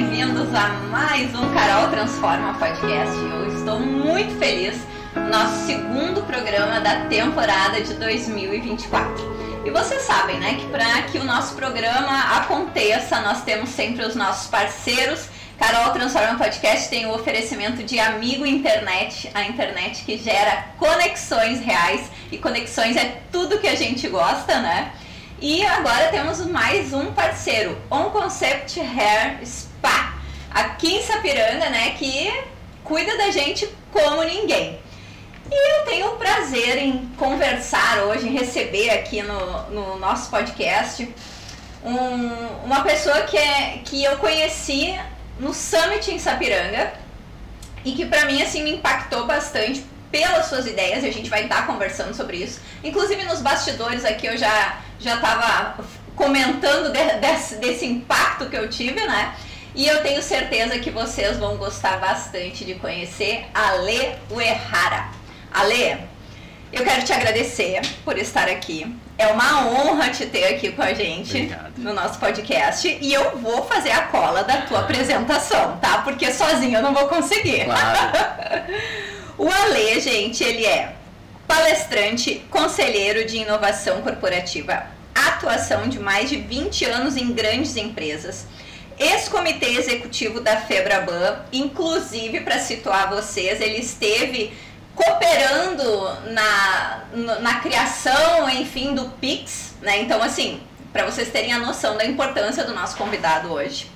bem-vindos a mais um Carol Transforma Podcast. Eu estou muito feliz no nosso segundo programa da temporada de 2024. E vocês sabem, né, que para que o nosso programa aconteça, nós temos sempre os nossos parceiros. Carol Transforma Podcast tem o oferecimento de Amigo Internet, a internet que gera conexões reais, e conexões é tudo que a gente gosta, né? E agora temos mais um parceiro, On Concept Hair Spa, aqui em Sapiranga, né, que cuida da gente como ninguém. E eu tenho o prazer em conversar hoje, em receber aqui no nosso podcast uma pessoa que eu conheci no Summit em Sapiranga e que pra mim assim me impactou bastante pelas suas ideias, e a gente vai estar conversando sobre isso. Inclusive nos bastidores aqui eu já estava comentando desse impacto que eu tive, né? E eu tenho certeza que vocês vão gostar bastante de conhecer Ale Uehara. Ale, eu quero te agradecer por estar aqui. É uma honra te ter aqui com a gente. Obrigado. No nosso podcast. E eu vou fazer a cola da tua apresentação, tá? Porque sozinho eu não vou conseguir. Claro. O Ale, gente, ele é palestrante, conselheiro de inovação corporativa, atuação de mais de 20 anos em grandes empresas, ex-comitê executivo da Febraban, inclusive, para situar vocês, ele esteve cooperando na criação, enfim, do Pix, né? Então, assim, para vocês terem a noção da importância do nosso convidado hoje.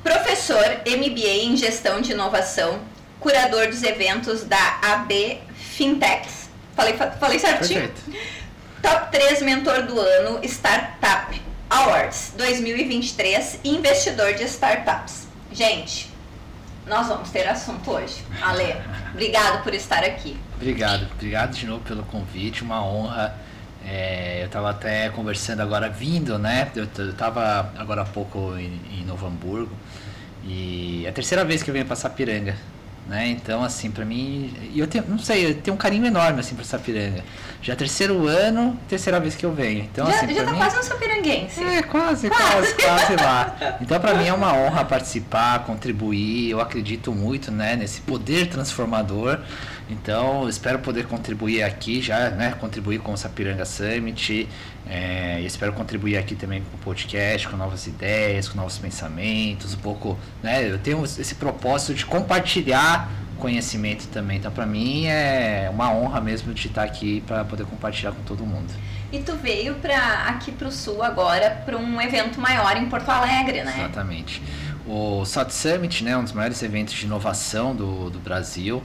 Professor MBA em Gestão de Inovação, curador dos eventos da AB Fintechs. Falei certinho? Perfeito. Top 3 Mentor do Ano Startup Awards 2023, investidor de startups. Gente, nós vamos ter assunto hoje. Ale, obrigado por estar aqui. Obrigado de novo pelo convite, uma honra. Eu estava até conversando agora, vindo, né? Eu estava agora há pouco em Novo Hamburgo, e é a terceira vez que eu venho para Sapiranga, né? Então, assim, para mim, eu tenho um carinho enorme assim para Sapiranga. Já é terceiro ano, terceira vez que eu venho. Então, já assim, tá mim, quase um sapiranguense. Quase lá. Então, para mim é uma honra participar, contribuir. Eu acredito muito, né, nesse poder transformador. Então, espero poder contribuir aqui já, né, contribuir com o Sapiranga Summit. Espero contribuir aqui também com o podcast, com novas ideias, com novos pensamentos, um pouco, né, eu tenho esse propósito de compartilhar conhecimento também. Então, para mim é uma honra mesmo de estar aqui para poder compartilhar com todo mundo. E tu veio aqui para o Sul agora para um evento maior em Porto Alegre, né? Exatamente. O South Summit, né, um dos maiores eventos de inovação do Brasil,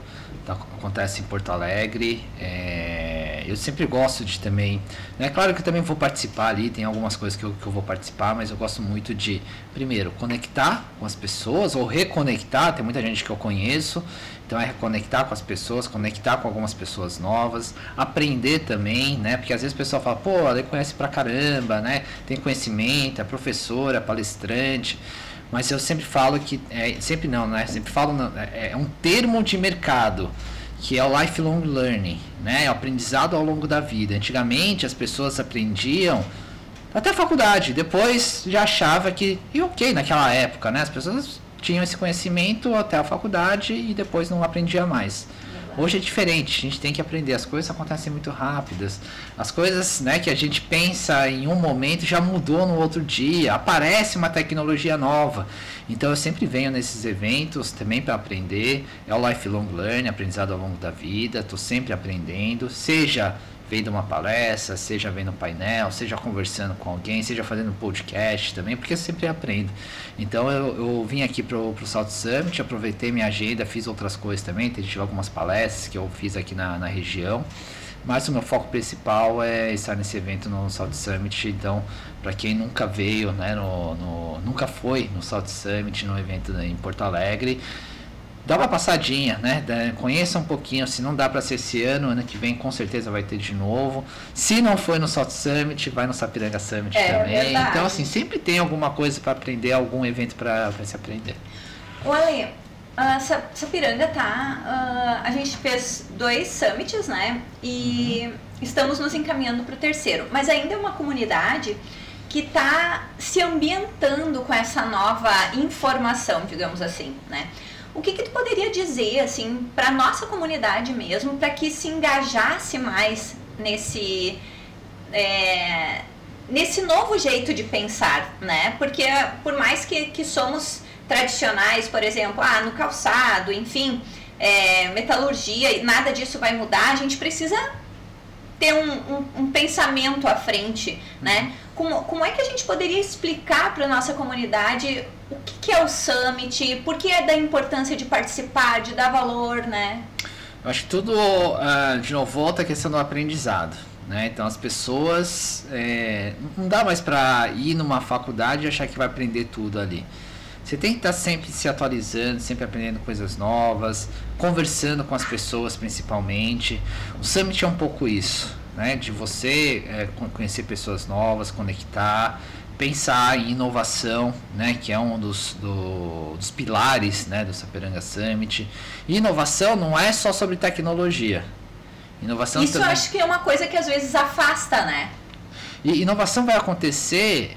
acontece em Porto Alegre. Eu sempre gosto de também, né, claro que eu também vou participar ali, tem algumas coisas que eu vou participar, mas eu gosto muito de, primeiro, conectar com as pessoas, ou reconectar. Tem muita gente que eu conheço, então é reconectar com as pessoas, conectar com algumas pessoas novas, aprender também, né, porque às vezes o pessoal fala, pô, ela conhece pra caramba, né, tem conhecimento, é professora, é palestrante. Mas eu sempre falo que, sempre não, né? Sempre falo, é um termo de mercado, que é o lifelong learning, né? É o aprendizado ao longo da vida. Antigamente as pessoas aprendiam até a faculdade, depois já achava que, e ok, naquela época, né? As pessoas tinham esse conhecimento até a faculdade e depois não aprendia mais. Hoje é diferente, a gente tem que aprender, as coisas acontecem muito rápidas, as coisas, né, que a gente pensa em um momento já mudou no outro dia, aparece uma tecnologia nova. Então eu sempre venho nesses eventos também para aprender, é o lifelong learning, aprendizado ao longo da vida, estou sempre aprendendo, seja vendo uma palestra, seja vendo um painel, seja conversando com alguém, seja fazendo um podcast também, porque eu sempre aprendo. Então eu vim aqui pro South Summit, aproveitei minha agenda, fiz outras coisas também, tive algumas palestras que eu fiz aqui na região, mas o meu foco principal é estar nesse evento no South Summit. Então, para quem nunca veio, né, nunca foi no South Summit, no evento em Porto Alegre, dá uma passadinha, né? Conheça um pouquinho. Se não dá para ser esse ano que vem com certeza vai ter de novo. Se não foi no South Summit, vai no Sapiranga Summit também. Verdade. Então, assim, sempre tem alguma coisa para aprender, algum evento para se aprender. O Ale, Sapiranga a gente fez 2 summits, né? E estamos nos encaminhando para o terceiro. Mas ainda é uma comunidade que está se ambientando com essa nova informação, digamos assim, né? O que tu poderia dizer, assim, para nossa comunidade mesmo, para que se engajasse mais nesse novo jeito de pensar, né? Porque por mais que somos tradicionais, por exemplo, no calçado, enfim, metalurgia, nada disso vai mudar, a gente precisa ter um pensamento à frente, né? Como é que a gente poderia explicar para a nossa comunidade o que é o Summit, por que é da importância de participar, de dar valor, né? Eu acho que tudo, de novo, volta à questão do aprendizado, né? Então as pessoas, não dá mais para ir numa faculdade e achar que vai aprender tudo ali. Você tem que estar sempre se atualizando, sempre aprendendo coisas novas, conversando com as pessoas principalmente. O Summit é um pouco isso, né? De você conhecer pessoas novas, conectar, pensar em inovação, né? Que é um dos pilares, né? Do Sapiranga Summit. E inovação não é só sobre tecnologia. Inovação isso também... eu acho que é uma coisa que às vezes afasta, né? E inovação vai acontecer...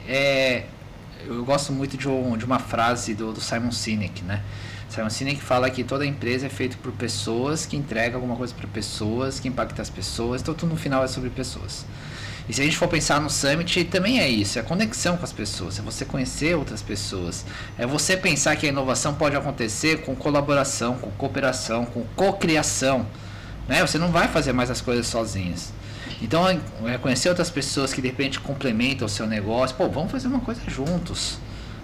Eu gosto muito de uma frase do Simon Sinek, né? Simon Sinek fala que toda empresa é feita por pessoas, que entrega alguma coisa para pessoas, que impacta as pessoas, então tudo no final é sobre pessoas. E se a gente for pensar no Summit, também é isso, é a conexão com as pessoas, é você conhecer outras pessoas, é você pensar que a inovação pode acontecer com colaboração, com cooperação, com cocriação, né? Você não vai fazer mais as coisas sozinhas. Então, conhecer outras pessoas que de repente complementam o seu negócio, vamos fazer uma coisa juntos,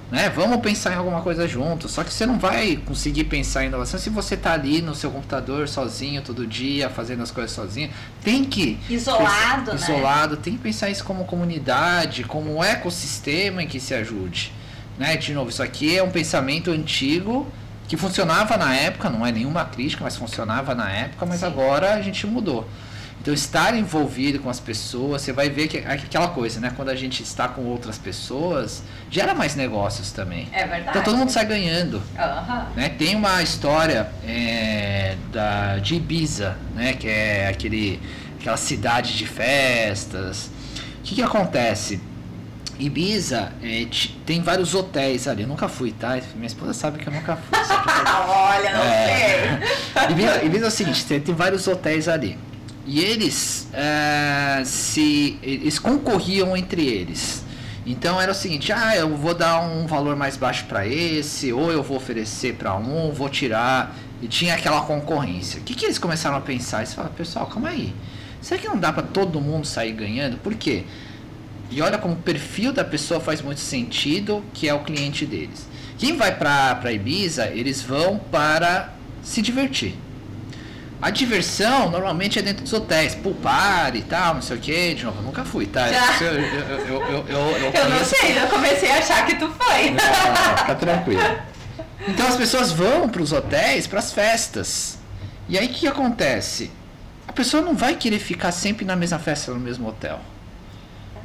né? Vamos pensar em alguma coisa juntos. Só que você não vai conseguir pensar em inovação se você está ali no seu computador sozinho todo dia, fazendo as coisas sozinho. Tem que isolado, né? Tem que pensar isso como comunidade, como um ecossistema em que se ajude, né? De novo, isso aqui é um pensamento antigo que funcionava na época, não é nenhuma crítica, mas funcionava na época, mas Sim. Agora a gente mudou. Então, estar envolvido com as pessoas, você vai ver que aquela coisa, né? Quando a gente está com outras pessoas, gera mais negócios também. É verdade. Então, todo mundo sai ganhando. Uhum. Né? Tem uma história de Ibiza, né? Que é aquela cidade de festas. O que acontece? Ibiza tem vários hotéis ali. Eu nunca fui, tá? Minha esposa sabe que eu nunca fui. Olha, não sei. Ibiza é o seguinte, tem vários hotéis ali. E eles concorriam entre eles. Então era o seguinte, eu vou dar um valor mais baixo para esse, ou eu vou oferecer para vou tirar. E tinha aquela concorrência. O que eles começaram a pensar? Eles falaram, pessoal, calma aí. Será que não dá para todo mundo sair ganhando? Por quê? E olha como o perfil da pessoa faz muito sentido, que é o cliente deles. Quem vai para Ibiza, eles vão para se divertir. A diversão normalmente é dentro dos hotéis, pool party e tal, não sei o que, de novo, eu nunca fui, tá? Eu não sei, eu comecei a achar que tu foi. Não, fica tranquilo. Então as pessoas vão para os hotéis, para as festas. E aí o que acontece? A pessoa não vai querer ficar sempre na mesma festa, no mesmo hotel.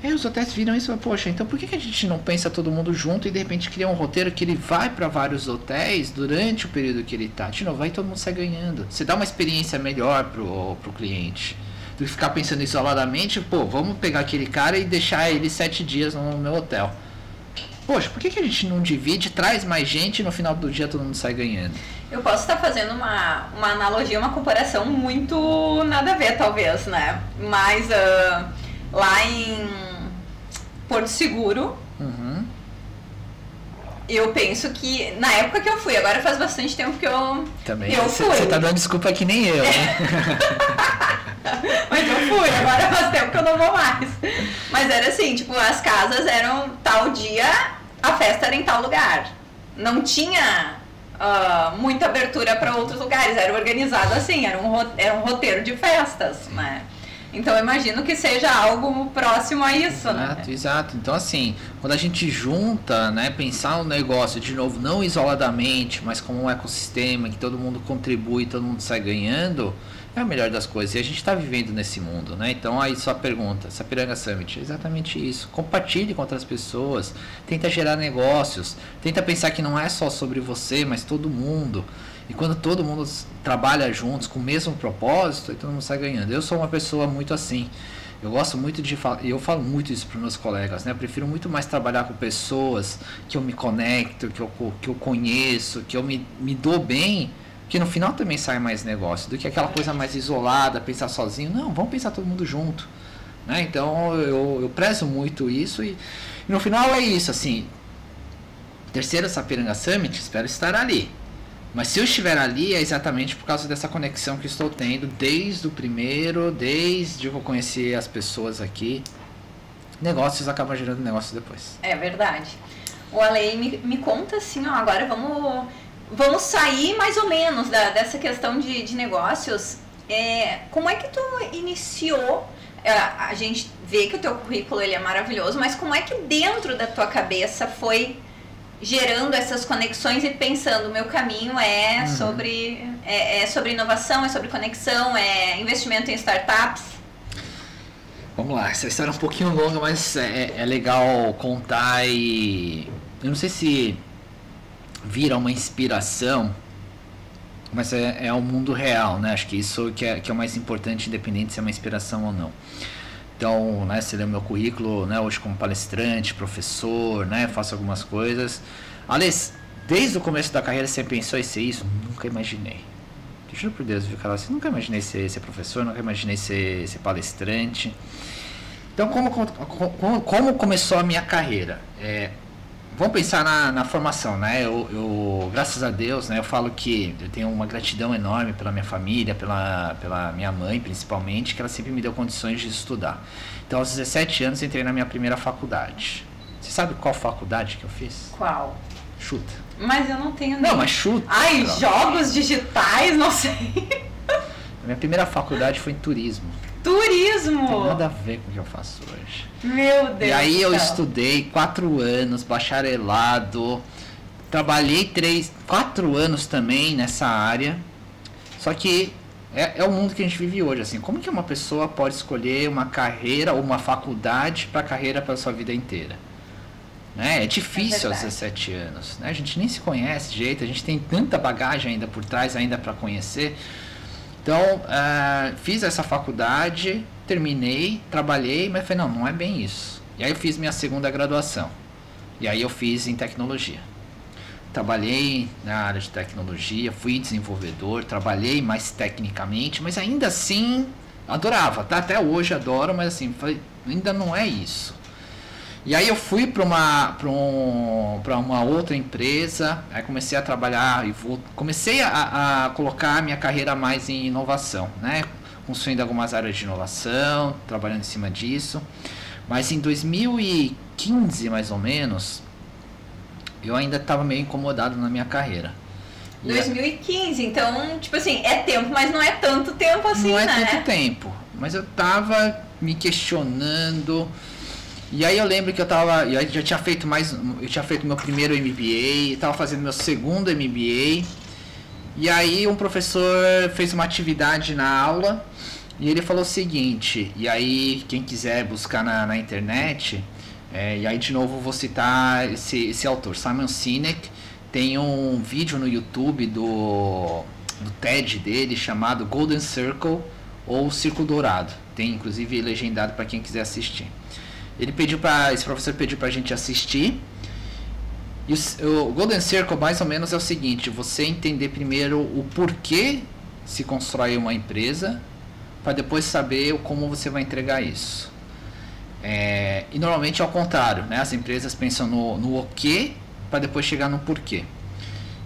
Aí os hotéis viram isso e falam, poxa, então por que a gente não pensa todo mundo junto e de repente cria um roteiro que ele vai para vários hotéis durante o período que ele está? De novo, aí todo mundo sai ganhando. Você dá uma experiência melhor pro cliente. Do que ficar pensando isoladamente, vamos pegar aquele cara e deixar ele 7 dias no meu hotel. Poxa, por que a gente não divide, traz mais gente e no final do dia todo mundo sai ganhando? Eu posso estar fazendo uma analogia, uma comparação muito nada a ver, talvez, né? Mas lá em Porto Seguro, eu penso que na época que eu fui, agora faz bastante tempo que eu fui. Você tá dando desculpa que nem eu, né? Mas eu fui, agora faz tempo que eu não vou mais. Mas era assim, tipo, as casas eram tal dia, a festa era em tal lugar. Não tinha muita abertura para outros lugares, era organizado assim, era um roteiro de festas, né? Então eu imagino que seja algo próximo a isso, né? Exato. Então assim, quando a gente junta, né, pensar no negócio, de novo, não isoladamente, mas como um ecossistema, que todo mundo contribui, todo mundo sai ganhando, é a melhor das coisas. E a gente está vivendo nesse mundo, né? Então aí sua pergunta, Sapiranga Summit, é exatamente isso. Compartilhe com outras pessoas, tenta gerar negócios, tenta pensar que não é só sobre você, mas todo mundo. E quando todo mundo trabalha juntos com o mesmo propósito, aí todo mundo sai ganhando. Eu sou uma pessoa muito assim. Eu gosto muito de falar, e eu falo muito isso para os meus colegas, né? Eu prefiro muito mais trabalhar com pessoas que eu me conecto, que eu conheço, que eu me dou bem, que no final também sai mais negócio, do que aquela coisa mais isolada, pensar sozinho. Não, vamos pensar todo mundo junto, né? Então eu prezo muito isso e no final é isso, assim, terceiro Sapiranga Summit, espero estar ali. Mas se eu estiver ali é exatamente por causa dessa conexão que estou tendo desde o primeiro, desde que eu conheci as pessoas aqui. Negócios acabam gerando negócios depois. É verdade. O Ale, me conta assim, ó, agora vamos sair mais ou menos dessa questão de negócios. Como é que tu iniciou? A gente vê que o teu currículo ele é maravilhoso, mas como é que dentro da tua cabeça foi gerando essas conexões e pensando, meu caminho é sobre inovação, é sobre conexão, é investimento em startups? Vamos lá, essa história é um pouquinho longa, mas é legal contar e eu não sei se vira uma inspiração, mas é o mundo real, né? Acho que isso que é o mais importante, independente se é uma inspiração ou não. Então, né, você lê o meu currículo, né, hoje como palestrante, professor, né, faço algumas coisas. Aliás, desde o começo da carreira você pensou em ser isso? Nunca imaginei. Te juro por Deus, viu, Carol? Assim, nunca imaginei ser professor, nunca imaginei ser palestrante. Então, como começou a minha carreira? Vamos pensar na formação, né? Eu, graças a Deus, né, eu falo que eu tenho uma gratidão enorme pela minha família, pela minha mãe, principalmente, que ela sempre me deu condições de estudar. Então, aos 17 anos, entrei na minha primeira faculdade. Você sabe qual faculdade que eu fiz? Qual? Chuta. Mas eu não tenho Não, mas chuta. Ai, jogos digitais, não sei. A minha primeira faculdade foi em turismo. Turismo! Não tem nada a ver com o que eu faço hoje. Meu Deus. E aí eu estudei 4 anos, bacharelado, trabalhei 4 anos também nessa área. Só que é o mundo que a gente vive hoje, assim. Como que uma pessoa pode escolher uma carreira ou uma faculdade para carreira para sua vida inteira? Né? É difícil aos 17 anos. Né? A gente nem se conhece direito, a gente tem tanta bagagem ainda por trás ainda para conhecer. Então, fiz essa faculdade, terminei, trabalhei, mas falei, não é bem isso. E aí eu fiz minha segunda graduação. E aí eu fiz em tecnologia. Trabalhei na área de tecnologia, fui desenvolvedor, trabalhei mais tecnicamente, mas ainda assim adorava, tá? Até hoje adoro, mas assim, falei, ainda não é isso. E aí eu fui para uma outra empresa, aí comecei a trabalhar e comecei a colocar a minha carreira mais em inovação, né? Construindo algumas áreas de inovação, trabalhando em cima disso. Mas em 2015, mais ou menos, eu ainda estava meio incomodado na minha carreira. 2015, então, tipo assim, é tempo, mas não é tanto tempo assim, né? Não é tanto tempo, mas eu estava me questionando. E aí eu lembro que eu já tinha feito eu tinha feito meu primeiro MBA, estava fazendo meu segundo MBA. E aí um professor fez uma atividade na aula e ele falou o seguinte, e aí quem quiser buscar na internet, e aí de novo vou citar esse autor, Simon Sinek, tem um vídeo no YouTube do TED dele chamado Golden Circle ou Círculo Dourado, tem inclusive legendado para quem quiser assistir. Esse professor pediu pra gente assistir. E o Golden Circle mais ou menos é o seguinte: você entender primeiro o porquê se constrói uma empresa, para depois saber como você vai entregar isso. E normalmente é ao contrário, né? As empresas pensam no o quê, para depois chegar no porquê.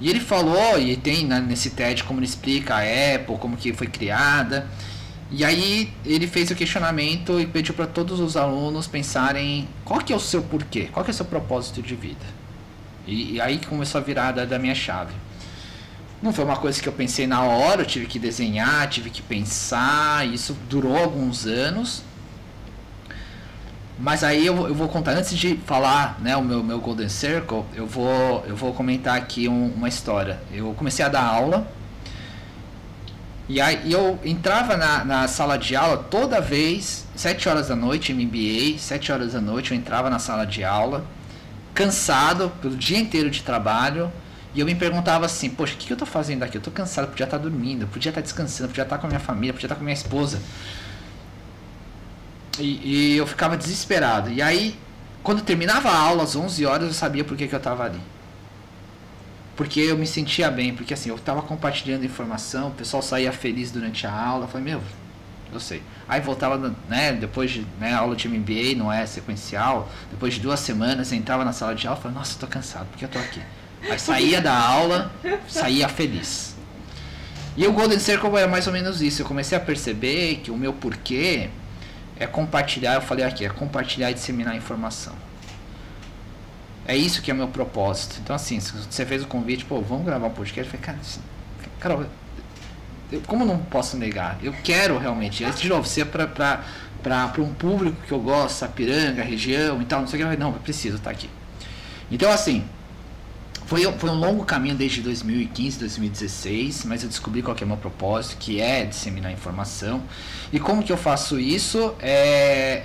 E ele falou, e tem nesse TED como ele explica a Apple, como que foi criada. E aí ele fez o questionamento e pediu para todos os alunos pensarem qual que é o seu porquê, qual que é o seu propósito de vida. E aí que começou a virada da minha chave. Não foi uma coisa que eu pensei na hora, eu tive que desenhar, tive que pensar, isso durou alguns anos. Mas aí eu vou contar, antes de falar, né, o meu Golden Circle, eu vou comentar aqui uma história. Eu comecei a dar aula. E aí eu entrava na sala de aula toda vez, 7 horas da noite, MBA, 7 horas da noite eu entrava na sala de aula, cansado pelo dia inteiro de trabalho, e eu me perguntava assim, poxa, o que eu tô fazendo aqui? Eu tô cansado, podia estar dormindo, podia estar descansando, podia estar com a minha família, podia estar com a minha esposa. E eu ficava desesperado. E aí, quando terminava a aula, às 11 horas, eu sabia por que eu estava ali. Porque eu me sentia bem, porque assim, eu estava compartilhando informação, o pessoal saía feliz durante a aula, eu falei, meu, eu sei. Aí voltava, né, depois de aula de MBA, não é sequencial, depois de 2 semanas, eu entrava na sala de aula e falava, nossa, eu tô cansado, porque eu tô aqui. Aí saía da aula, saía feliz. E o Golden Circle era mais ou menos isso, eu comecei a perceber que o meu porquê é compartilhar, eu falei aqui, é compartilhar e disseminar informação. É isso que é o meu propósito. Então, assim, se você fez o convite, pô, vamos gravar um podcast, eu falei, cara, como não posso negar? Eu quero realmente, de novo, ser para um público que eu gosto, Sapiranga, região e tal, não sei o que, não, eu preciso estar aqui. Então, assim, foi um longo caminho desde 2015, 2016, mas eu descobri qual que é o meu propósito, que é disseminar informação. E como que eu faço isso?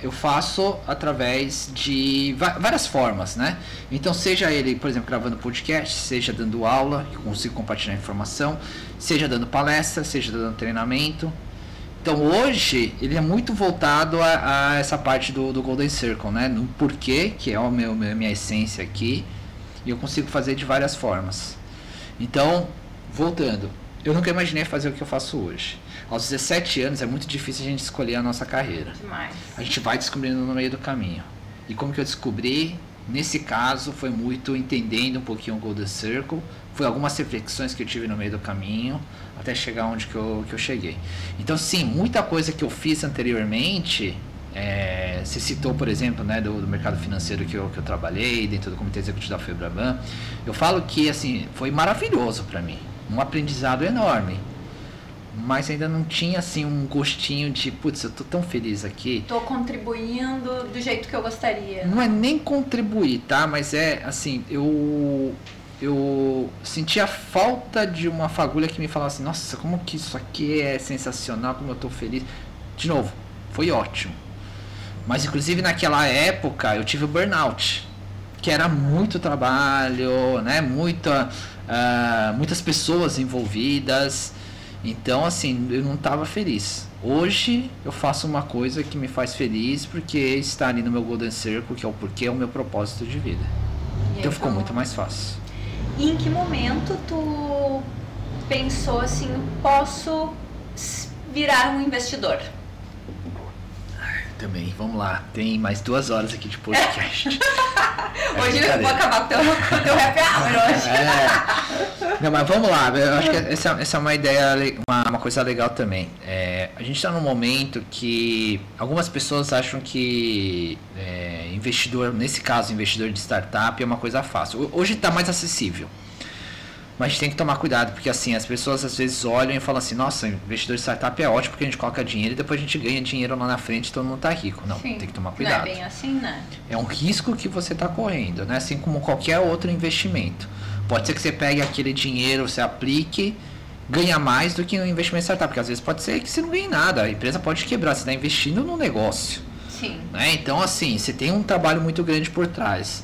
Eu faço através de várias formas, né? Então, seja ele, por exemplo, gravando podcast, seja dando aula, eu consigo compartilhar informação, seja dando palestra, seja dando treinamento. Então, hoje, ele é muito voltado a essa parte do Golden Circle, né? No porquê, que é minha essência aqui, e eu consigo fazer de várias formas. Então, voltando, eu nunca imaginei fazer o que eu faço hoje. Aos 17 anos é muito difícil a gente escolher a nossa carreira. Demais. A gente vai descobrindo no meio do caminho. E como que eu descobri? Nesse caso, foi muito entendendo um pouquinho o Golden Circle. Foi algumas reflexões que eu tive no meio do caminho, até chegar onde que eu cheguei. Então, sim, muita coisa que eu fiz anteriormente... você citou, por exemplo, né, do mercado financeiro que eu trabalhei, dentro do comitê executivo da Febraban. Eu falo que assim, foi maravilhoso para mim, um aprendizado enorme, mas ainda não tinha assim, um gostinho de, putz, eu tô tão feliz aqui. Tô contribuindo do jeito que eu gostaria. Não é nem contribuir, tá? Mas é assim, eu sentia falta de uma fagulha que me falasse, nossa, como que isso aqui é sensacional, como eu tô feliz. De novo, foi ótimo. Mas, inclusive, naquela época, eu tive o burnout, que era muito trabalho, né? Muitas pessoas envolvidas. Então, assim, eu não estava feliz. Hoje, eu faço uma coisa que me faz feliz, porque está ali no meu Golden Circle, que é o porquê, é o meu propósito de vida. Então, ficou muito mais fácil. E em que momento tu pensou assim, posso virar um investidor? Também, vamos lá, tem mais 2 horas aqui de podcast. Hoje eu vou acabar com o teu happy hour hoje. Não, mas vamos lá, eu acho que essa é uma ideia, uma coisa legal também. A gente está num momento que algumas pessoas acham que investidor, nesse caso, investidor de startup é uma coisa fácil. Hoje está mais acessível. Mas a gente tem que tomar cuidado, porque assim, as pessoas às vezes olham e falam assim, nossa, investidor de startup é ótimo porque a gente coloca dinheiro e depois a gente ganha dinheiro lá na frente e todo mundo tá rico. Não, sim, tem que tomar cuidado. Não é bem assim, né? É um risco que você está correndo, né? Assim como qualquer outro investimento. Pode ser que você pegue aquele dinheiro, você aplique, ganha mais do que no investimento em startup, porque às vezes pode ser que você não ganhe nada, a empresa pode quebrar, você está investindo no negócio. Sim. Né? Então assim, você tem um trabalho muito grande por trás.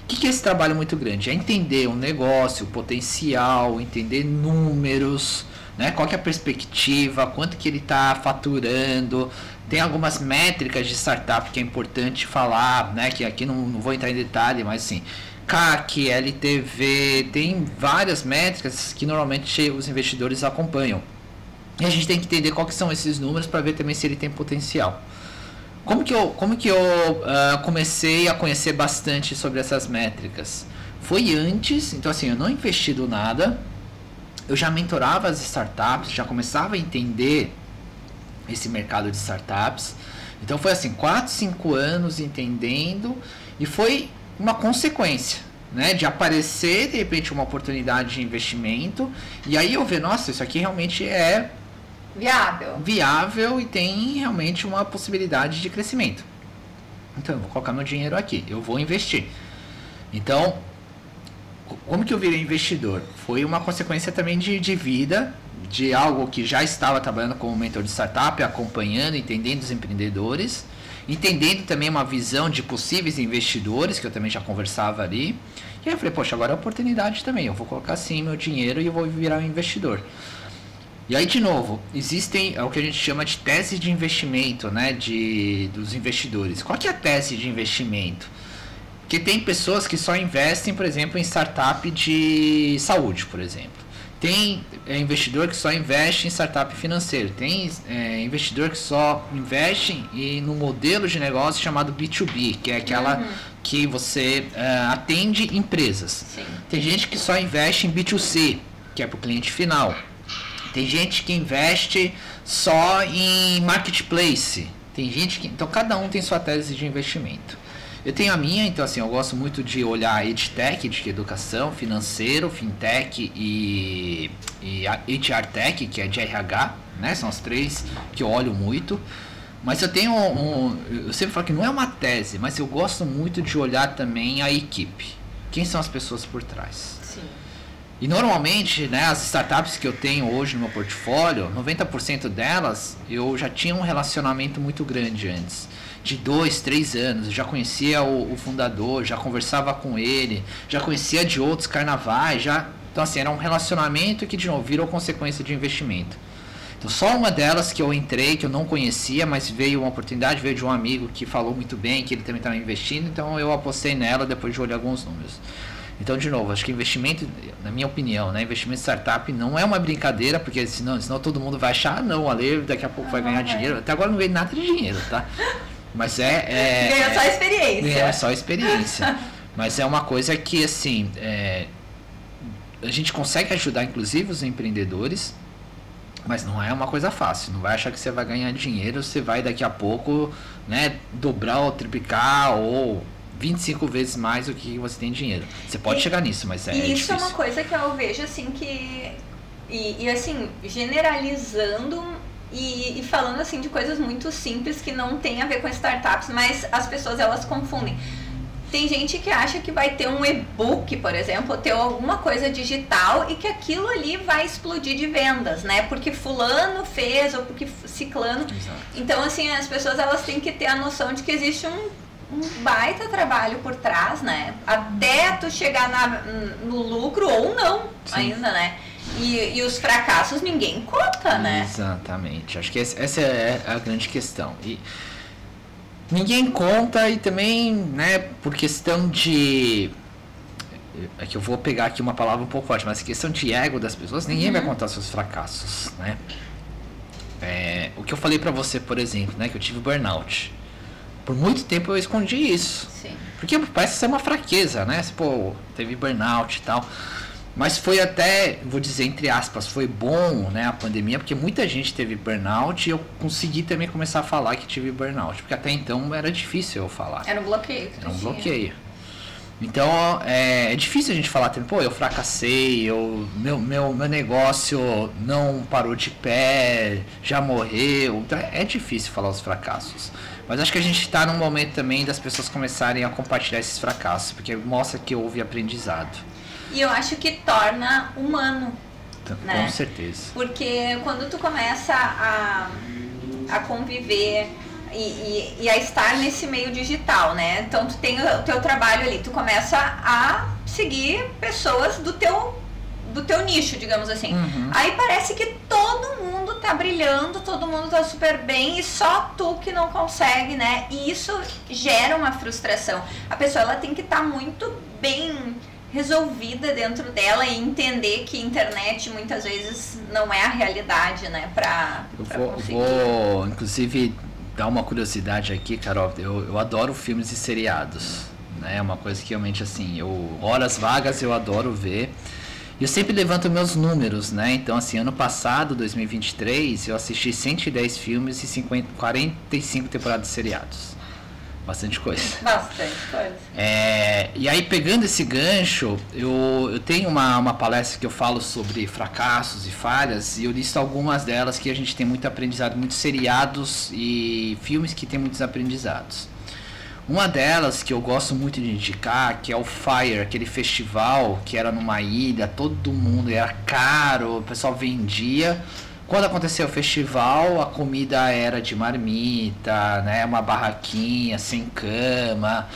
O que é esse trabalho muito grande? É entender o negócio, o potencial, entender números, né? Qual que é a perspectiva, quanto que ele está faturando. Tem algumas métricas de startup que é importante falar, né? Que aqui não vou entrar em detalhe, mas assim, CAC, LTV, tem várias métricas que normalmente os investidores acompanham. E a gente tem que entender quais são esses números para ver também se ele tem potencial. Como que eu comecei a conhecer bastante sobre essas métricas? Foi antes, então assim, eu não investi do nada, eu já mentorava as startups, já começava a entender esse mercado de startups. Então foi assim, 4, 5 anos entendendo, e foi uma consequência, né, de aparecer de repente uma oportunidade de investimento, e aí eu ver, nossa, isso aqui realmente é viável e tem realmente uma possibilidade de crescimento. Então eu vou colocar meu dinheiro aqui, eu vou investir. Então, como que eu virei investidor? Foi uma consequência também de vida, de algo que já estava trabalhando como mentor de startup, acompanhando, entendendo os empreendedores, entendendo também uma visão de possíveis investidores, que eu também já conversava ali. E aí eu falei, poxa, agora é oportunidade também, eu vou colocar sim meu dinheiro e eu vou virar um investidor. E aí, de novo, existem o que a gente chama de tese de investimento, né, dos investidores. Qual que é a tese de investimento? Porque tem pessoas que só investem, por exemplo, em startup de saúde, por exemplo. Tem investidor que só investe em startup financeiro. Tem investidor que só investe no modelo de negócio chamado B2B, que é aquela que você atende empresas. Sim. Tem gente que só investe em B2C, que é para o cliente final. Tem gente que investe só em marketplace. Tem gente que... Então, cada um tem sua tese de investimento. Eu tenho a minha, então assim, eu gosto muito de olhar EdTech, de educação, financeiro, FinTech e HR Tech, que é de RH, né? São as três que eu olho muito. Mas eu tenho eu sempre falo que não é uma tese, mas eu gosto muito de olhar também a equipe. Quem são as pessoas por trás? Sim. E normalmente, né, as startups que eu tenho hoje no meu portfólio, 90% delas, eu já tinha um relacionamento muito grande antes. De 2, 3 anos, eu já conhecia o fundador, já conversava com ele, já conhecia de outros carnavais, então assim, era um relacionamento que de novo virou consequência de investimento. Então só uma delas que eu entrei, que eu não conhecia, mas veio uma oportunidade, veio de um amigo que falou muito bem, que ele também estava investindo, então eu apostei nela depois de olhar alguns números. Então, de novo, acho que investimento, na minha opinião, né, investimento em startup não é uma brincadeira, porque senão todo mundo vai achar, não, Ale daqui a pouco vai ganhar dinheiro. Até agora não ganhei nada de dinheiro, tá? Mas ganha só experiência. Ganha só experiência. Mas é uma coisa que, assim, a gente consegue ajudar, inclusive, os empreendedores, mas não é uma coisa fácil. Não vai achar que você vai ganhar dinheiro, você vai daqui a pouco, né, dobrar ou triplicar ou 25 vezes mais do que você tem dinheiro. Você pode chegar nisso, mas é difícil. Isso é uma coisa que eu vejo, assim, que... E assim, generalizando... E falando assim de coisas muito simples que não tem a ver com startups, mas as pessoas elas confundem. Tem gente que acha que vai ter um e-book, por exemplo, ter alguma coisa digital e que aquilo ali vai explodir de vendas, né? Porque fulano fez ou porque ciclano. Exato. Então, assim, as pessoas elas têm que ter a noção de que existe um baita trabalho por trás, né? Até tu chegar no lucro ou não. Sim. Ainda, né? E os fracassos ninguém conta, né? Exatamente. Acho que essa é a grande questão. E ninguém conta e também, né, por questão de... É que eu vou pegar aqui uma palavra um pouco forte, mas questão de ego das pessoas, ninguém vai contar seus fracassos, né? O que eu falei pra você, por exemplo, né, que eu tive burnout. Por muito tempo eu escondi isso. Sim. Porque parece ser uma fraqueza, né? Pô, teve burnout e tal... Mas foi até, vou dizer entre aspas, foi bom, né, a pandemia, porque muita gente teve burnout e eu consegui também começar a falar que tive burnout, porque até então era difícil eu falar. Era um bloqueio. Era um bloqueio. Então, é difícil a gente falar, pô, eu fracassei, meu negócio não parou de pé, já morreu. Então, é difícil falar os fracassos. Mas acho que a gente está num momento também das pessoas começarem a compartilhar esses fracassos, porque mostra que houve aprendizado. E eu acho que torna humano, né? Com certeza. Porque quando tu começa a conviver e a estar nesse meio digital, né? Então tu tem o teu trabalho ali, tu começa a seguir pessoas do teu nicho, digamos assim. Uhum. Aí parece que todo mundo tá brilhando, todo mundo tá super bem e só tu que não consegue, né? E isso gera uma frustração. A pessoa ela tem que estar muito bem resolvida dentro dela e entender que internet muitas vezes não é a realidade, né, eu vou inclusive dar uma curiosidade aqui, Carol. Eu adoro filmes e seriados, né? É uma coisa que realmente assim, horas vagas eu adoro ver. E eu sempre levanto meus números, né? Então assim, ano passado, 2023, eu assisti 110 filmes e 45 temporadas de seriados. Bastante coisa. Bastante coisa. E aí, pegando esse gancho, eu tenho uma palestra que eu falo sobre fracassos e falhas, e eu listo algumas delas que a gente tem muito aprendizado, muitos seriados e filmes que tem muitos aprendizados. Uma delas que eu gosto muito de indicar, que é o Fire, aquele festival que era numa ilha, todo mundo era caro, o pessoal vendia. Quando aconteceu o festival, a comida era de marmita, né, uma barraquinha sem cama.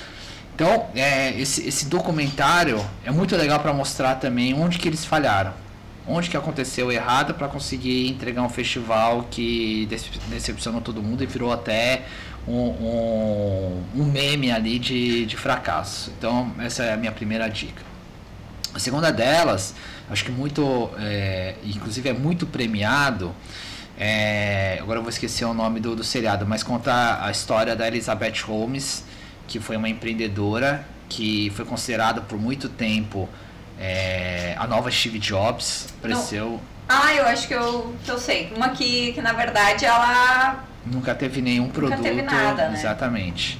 Então, esse documentário é muito legal para mostrar também onde que eles falharam. onde que aconteceu errado para conseguir entregar um festival que decepcionou todo mundo e virou até um meme ali de fracasso. Então, essa é a minha primeira dica. A segunda delas, acho que muito, inclusive é muito premiado, agora eu vou esquecer o nome do seriado, mas conta a história da Elizabeth Holmes, que foi uma empreendedora que foi considerada por muito tempo a nova Steve Jobs. Apareceu... eu acho que eu sei. Uma que na verdade ela... Nunca teve nenhum produto. Nunca teve nada, né? Exatamente.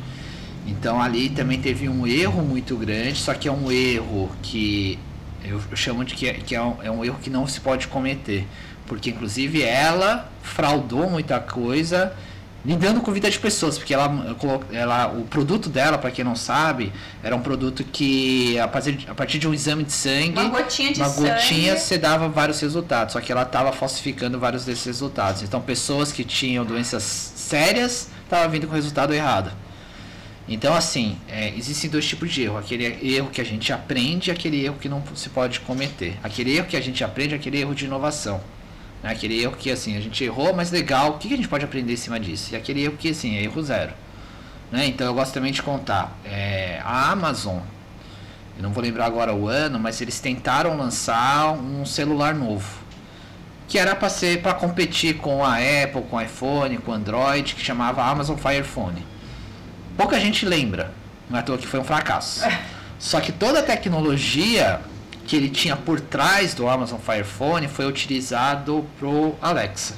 Então ali também teve um erro muito grande, só que é um erro que eu chamo de que é um erro que não se pode cometer. Porque inclusive ela fraudou muita coisa lidando com a vida de pessoas, porque o produto dela, para quem não sabe, era um produto que a partir de um exame de sangue, uma gotinha você dava vários resultados, só que ela estava falsificando vários desses resultados. Então pessoas que tinham doenças sérias estavam vindo com o resultado errado. Então assim, existem dois tipos de erro: aquele erro que a gente aprende e aquele erro que não se pode cometer. Aquele erro que a gente aprende é aquele erro de inovação. Aquele erro que assim, a gente errou, mas legal, o que a gente pode aprender em cima disso? E aquele erro que assim, é erro zero. Né? Então eu gosto também de contar. A Amazon, eu não vou lembrar agora o ano, mas eles tentaram lançar um celular novo, que era para competir com a Apple, com o iPhone, com o Android, que chamava Amazon Fire Phone. Pouca gente lembra, não é à toa que foi um fracasso. Só que toda a tecnologia que ele tinha por trás do Amazon Fire Phone foi utilizado pro Alexa.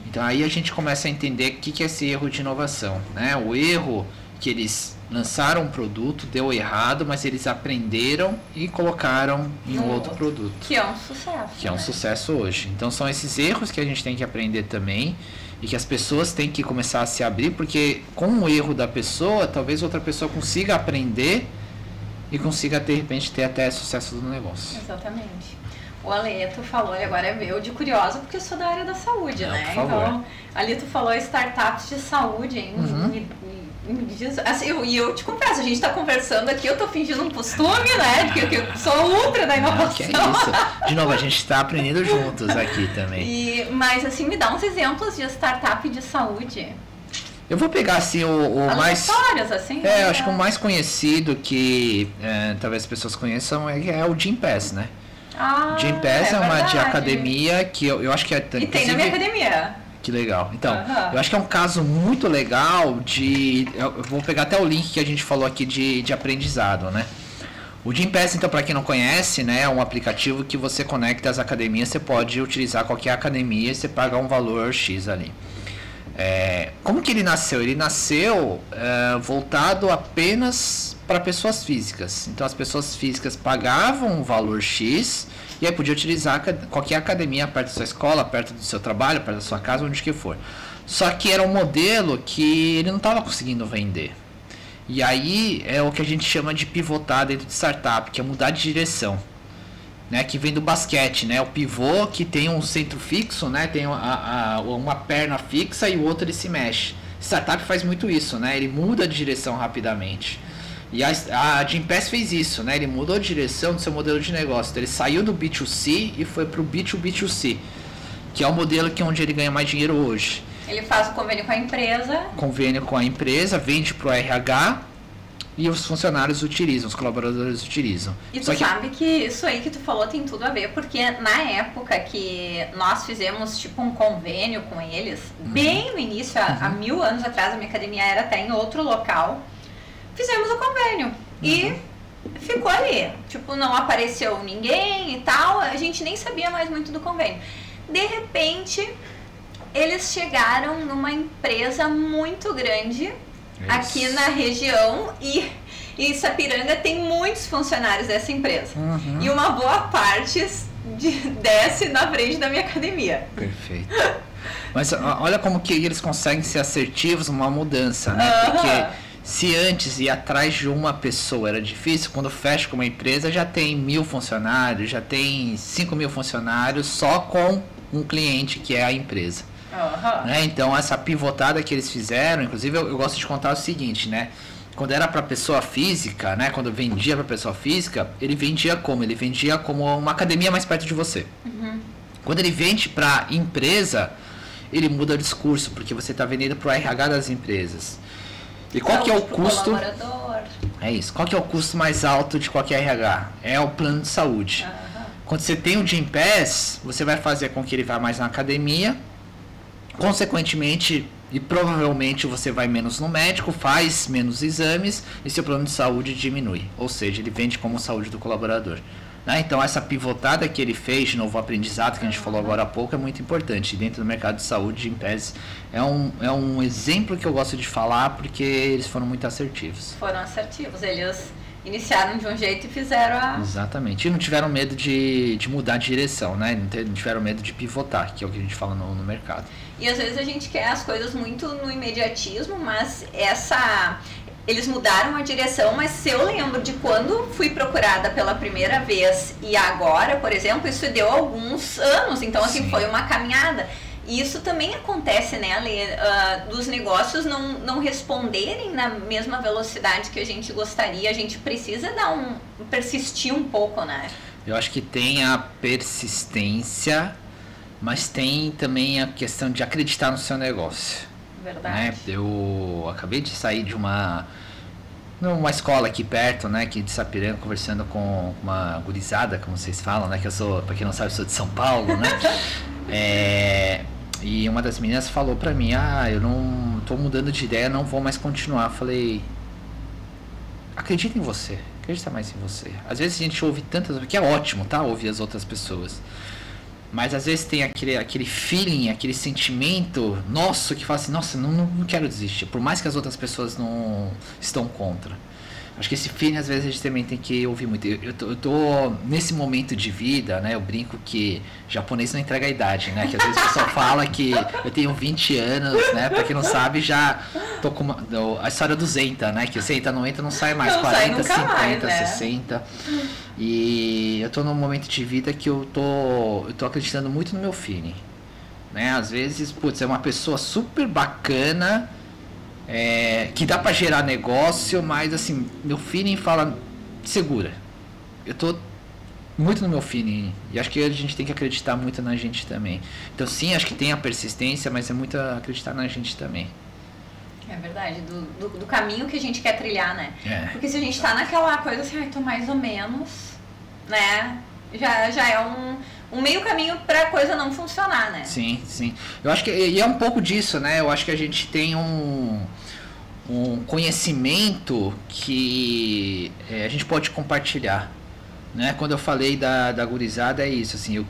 Então aí a gente começa a entender o que é esse erro de inovação, né? O erro que eles lançaram um produto, deu errado, mas eles aprenderam e colocaram em outro produto. Que é um sucesso. Que é um sucesso hoje. Então são esses erros que a gente tem que aprender também e que as pessoas têm que começar a se abrir, porque com o erro da pessoa, talvez outra pessoa consiga aprender e consiga, de repente, ter até sucesso do negócio. Exatamente. O Ale, tu falou, e agora é eu de curiosa, porque eu sou da área da saúde, né? Por favor. Então, ali tu falou startups de saúde, hein? Me diz, assim, eu te confesso, a gente tá conversando aqui, eu tô fingindo um costume, né? Porque eu sou ultra da inovação. Que é isso. De novo, a gente tá aprendendo juntos aqui também. Mas, assim, me dá uns exemplos de startup de saúde. Eu vou pegar assim o mais... histórias, assim. Eu acho que o mais conhecido que talvez as pessoas conheçam é o Gympass, né? Gympass é uma de academia que eu acho que é... E tem na minha academia. Que legal. Então, eu acho que é um caso muito legal de... Eu vou pegar até o link que a gente falou aqui de aprendizado, né? O Gympass, então, para quem não conhece, né, é um aplicativo que você conecta às academias, você pode utilizar qualquer academia e você paga um valor X ali. Como que ele nasceu? Ele nasceu voltado apenas para pessoas físicas. Então as pessoas físicas pagavam um valor X e aí podia utilizar qualquer academia perto da sua escola, perto do seu trabalho, perto da sua casa, onde que for. Só que era um modelo que ele não estava conseguindo vender. E aí é o que a gente chama de pivotar dentro de startup, que é mudar de direção. Né, que vem do basquete, né? O pivô que tem um centro fixo, né? Tem uma perna fixa e o outro ele se mexe. Startup faz muito isso, né? Ele muda de direção rapidamente. E a Gympass fez isso, né? Ele mudou de direção do seu modelo de negócio. Então, ele saiu do B2C e foi para o B2B2C, que é o modelo onde ele ganha mais dinheiro hoje. Ele faz o convênio com a empresa. Convênio com a empresa, vende para o RH. E os funcionários utilizam, os colaboradores utilizam. E tu sabe que isso aí que tu falou tem tudo a ver, porque na época que nós fizemos tipo um convênio com eles, bem no início, há 1000 anos atrás, a minha academia era até em outro local, fizemos o convênio. E ficou ali. Tipo, não apareceu ninguém e tal, a gente nem sabia mais muito do convênio. De repente, eles chegaram numa empresa muito grande aqui na região e Sapiranga tem muitos funcionários dessa empresa. E uma boa parte desce na frente da minha academia. Perfeito. Mas olha como que eles conseguem ser assertivos numa mudança, né? Porque se antes ir atrás de uma pessoa era difícil, quando fecha com uma empresa já tem 1000 funcionários, já tem 5.000 funcionários só com um cliente que é a empresa. Né? Então essa pivotada que eles fizeram, inclusive eu gosto de contar o seguinte, né? quando era para pessoa física, né? Quando vendia para pessoa física, ele vendia como? Ele vendia como uma academia mais perto de você. Quando ele vende para empresa, ele muda o discurso, porque você está vendendo para o RH das empresas. E qual que é o custo? É isso. Qual que é o custo mais alto de qualquer RH? É o plano de saúde. Quando você tem o Gympass, você vai fazer com que ele vá mais na academia, consequentemente, e provavelmente você vai menos no médico, faz menos exames e seu plano de saúde diminui. Ou seja, ele vende como saúde do colaborador. Né? Então, essa pivotada que ele fez, de novo, o aprendizado que a gente falou agora há pouco, é muito importante. Dentro do mercado de saúde, Gympass é um exemplo que eu gosto de falar, porque eles foram muito assertivos. Foram assertivos. Eles iniciaram de um jeito e fizeram a... Exatamente. E não tiveram medo de mudar de direção, né? Não tiveram medo de pivotar, que é o que a gente fala no mercado. E às vezes a gente quer as coisas muito no imediatismo, mas eles mudaram a direção, mas se eu lembro de quando fui procurada pela primeira vez e agora, por exemplo, isso deu alguns anos, então assim, sim, foi uma caminhada. E isso também acontece, né, Ale, dos negócios não responderem na mesma velocidade que a gente gostaria, a gente precisa persistir um pouco, né? Eu acho que tem a persistência, mas tem também a questão de acreditar no seu negócio. Verdade. Né? Eu acabei de sair de numa escola aqui perto, né, aqui de Sapiranga, conversando com uma gurizada, como vocês falam, né, que eu sou, pra quem não sabe, eu sou de São Paulo, né? E uma das meninas falou pra mim, eu não tô mudando de ideia, não vou mais continuar. Falei, acredita em você, acredita mais em você. Às vezes a gente ouve tantas, que é ótimo, tá, ouvir as outras pessoas. Mas às vezes tem aquele feeling, aquele sentimento nosso que fala assim, nossa, não quero desistir, por mais que as outras pessoas não estão contra. Acho que esse feeling às vezes a gente também tem que ouvir muito. Eu tô nesse momento de vida, né? Eu brinco que japonês não entrega a idade, né? Que às vezes o pessoal fala que eu tenho 20 anos, né? Pra quem não sabe, já tô com a história do Zenta, né? Que o Zenta não entra, não sai mais. Não 40, sai 50, mais, né? 60. E eu tô num momento de vida que eu tô acreditando muito no meu feeling, né? Às vezes, putz, é uma pessoa super bacana, que dá pra gerar negócio, mas assim, meu feeling fala, segura. Eu tô muito no meu feeling, e acho que a gente tem que acreditar muito na gente também. Então sim, acho que tem a persistência, mas é muito acreditar na gente também. É verdade, do caminho que a gente quer trilhar, né? Porque se a gente tá naquela coisa assim, tô mais ou menos, né? Já é um meio caminho pra coisa não funcionar, né? Sim, sim. Eu acho que e é um pouco disso, né? Eu acho que a gente tem um conhecimento que a gente pode compartilhar, né? Quando eu falei da gurizada, é isso, assim, eu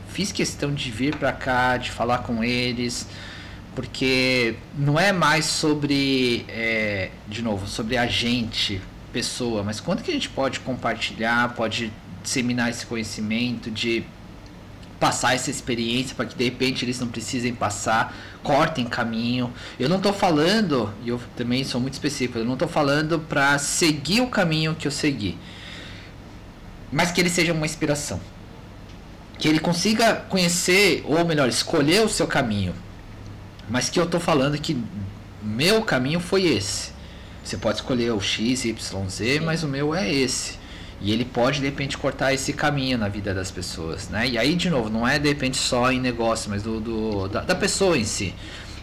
fiz questão de vir pra cá, de falar com eles, porque não é mais sobre, de novo, sobre a gente, pessoa, mas quanto que a gente pode compartilhar, pode disseminar esse conhecimento, de passar essa experiência para que de repente eles não precisem passar, cortem caminho. Eu não estou falando, e eu também sou muito específico, eu não estou falando para seguir o caminho que eu segui, mas que ele seja uma inspiração, que ele consiga conhecer, ou melhor, escolher o seu caminho, mas que eu estou falando que meu caminho foi esse. Você pode escolher o X, Y, Z, mas o meu é esse. E ele pode, de repente, cortar esse caminho na vida das pessoas, né? E aí, de novo, não é, de repente, só em negócio, mas da pessoa em si.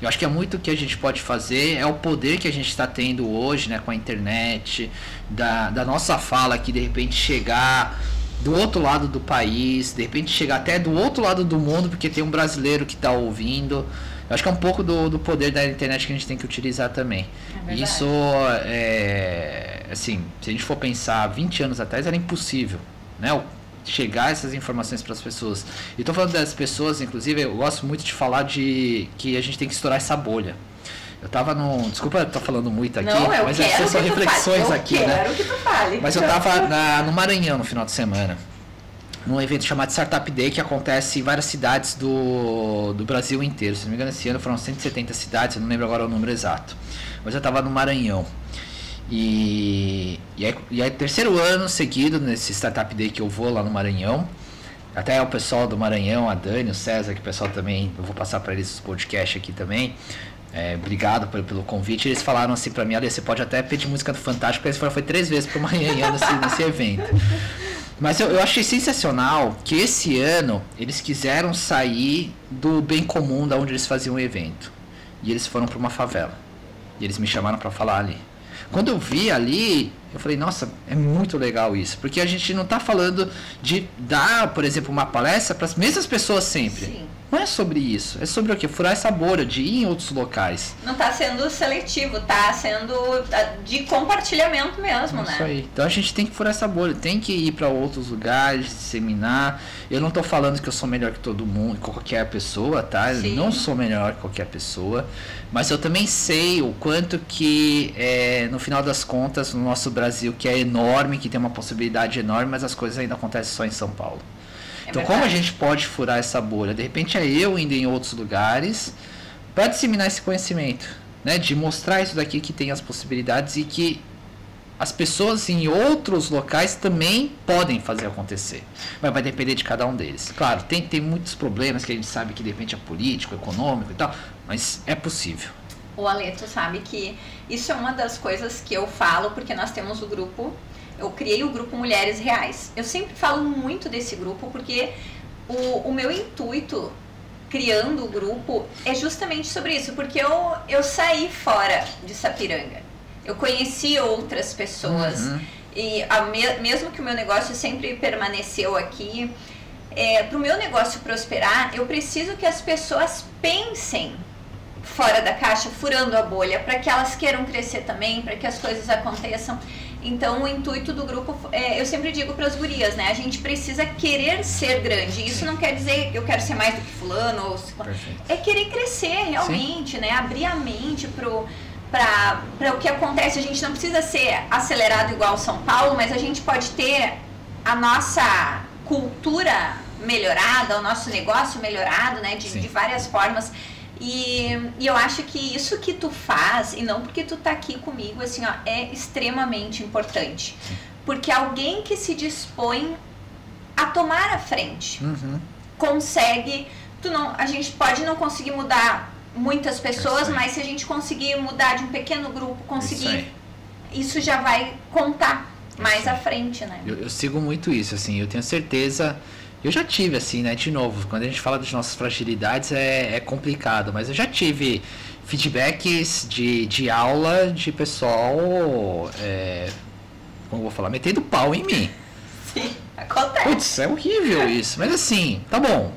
Eu acho que é muito o que a gente pode fazer, é o poder que a gente está tendo hoje, né? Com a internet, da nossa fala aqui, de repente, chegar do outro lado do país, de repente, chegar até do outro lado do mundo, porque tem um brasileiro que está ouvindo. Eu acho que é um pouco do poder da internet que a gente tem que utilizar também. Isso, assim, se a gente for pensar 20 anos atrás, era impossível, né? Chegar essas informações para as pessoas. E estou falando das pessoas, inclusive, eu gosto muito de falar que a gente tem que estourar essa bolha. Eu tava desculpa eu tô falando muito aqui, mas essas são reflexões aqui, né? Que tu fale. Mas eu tava no Maranhão no final de semana, num evento chamado Startup Day, que acontece em várias cidades do Brasil inteiro. Se não me engano, esse ano foram 170 cidades, eu não lembro agora o número exato. Mas eu estava no Maranhão. E aí, terceiro ano seguido nesse Startup Day que eu vou lá no Maranhão. Até o pessoal do Maranhão, a Dani, o César, que o pessoal também, eu vou passar para eles os podcasts aqui também. Obrigado pelo convite. Eles falaram assim pra mim, olha, você pode até pedir música do Fantástico, porque eles falaram, foi 3 vezes pro Maranhão nesse evento. Mas eu achei sensacional que esse ano eles quiseram sair do bem comum da onde eles faziam o evento. E eles foram para uma favela. E eles me chamaram para falar ali. Quando eu vi ali, eu falei, nossa, é muito legal isso. Porque a gente não está falando de dar, por exemplo, uma palestra para as mesmas pessoas sempre. Sim. Não é sobre isso. É sobre o quê? Furar essa bolha, de ir em outros locais. Não está sendo seletivo, está sendo de compartilhamento mesmo, né? Isso aí. Então a gente tem que furar essa bolha, tem que ir para outros lugares, disseminar. Eu não estou falando que eu sou melhor que todo mundo, qualquer pessoa, tá? Sim. Eu não sou melhor que qualquer pessoa. Mas eu também sei o quanto que, no final das contas, no nosso Brasil, que é enorme, que tem uma possibilidade enorme, mas as coisas ainda acontecem só em São Paulo. Então, como a gente pode furar essa bolha? De repente é eu indo em outros lugares para disseminar esse conhecimento, né? De mostrar isso daqui que tem as possibilidades e que as pessoas em outros locais também podem fazer acontecer. Mas vai depender de cada um deles. Claro, tem muitos problemas que a gente sabe que de repente é político, econômico e tal, mas é possível. O Ale, tu sabe que isso é uma das coisas que eu falo, porque nós temos o grupo... Eu criei o grupo Mulheres Reais. Eu sempre falo muito desse grupo porque o meu intuito criando o grupo é justamente sobre isso. Porque eu saí fora de Sapiranga. Eu conheci outras pessoas. Uhum. E mesmo que o meu negócio sempre permaneceu aqui, para o meu negócio prosperar, eu preciso que as pessoas pensem fora da caixa, furando a bolha, para que elas queiram crescer também, para que as coisas aconteçam. Então, o intuito do grupo, eu sempre digo para as gurias, né? A gente precisa querer ser grande. Isso não quer dizer que eu quero ser mais do que fulano. Ou é querer crescer realmente, né? Abrir a mente para o que acontece. A gente não precisa ser acelerado igual São Paulo, mas a gente pode ter a nossa cultura melhorada, o nosso negócio melhorado, né? De várias formas. E eu acho que isso que tu faz, e não porque tu tá aqui comigo, assim, ó, é extremamente importante. Porque alguém que se dispõe a tomar a frente, consegue... a gente pode não conseguir mudar muitas pessoas, mas se a gente conseguir mudar de um pequeno grupo, isso já vai contar mais à frente, né? Eu sigo muito isso, assim, eu tenho certeza... Eu já tive, assim, né, de novo, quando a gente fala das nossas fragilidades é complicado, mas eu já tive feedbacks de aula de pessoal, como eu vou falar, metendo pau em mim. Sim, acontece. Putz, é horrível isso, mas assim, tá bom.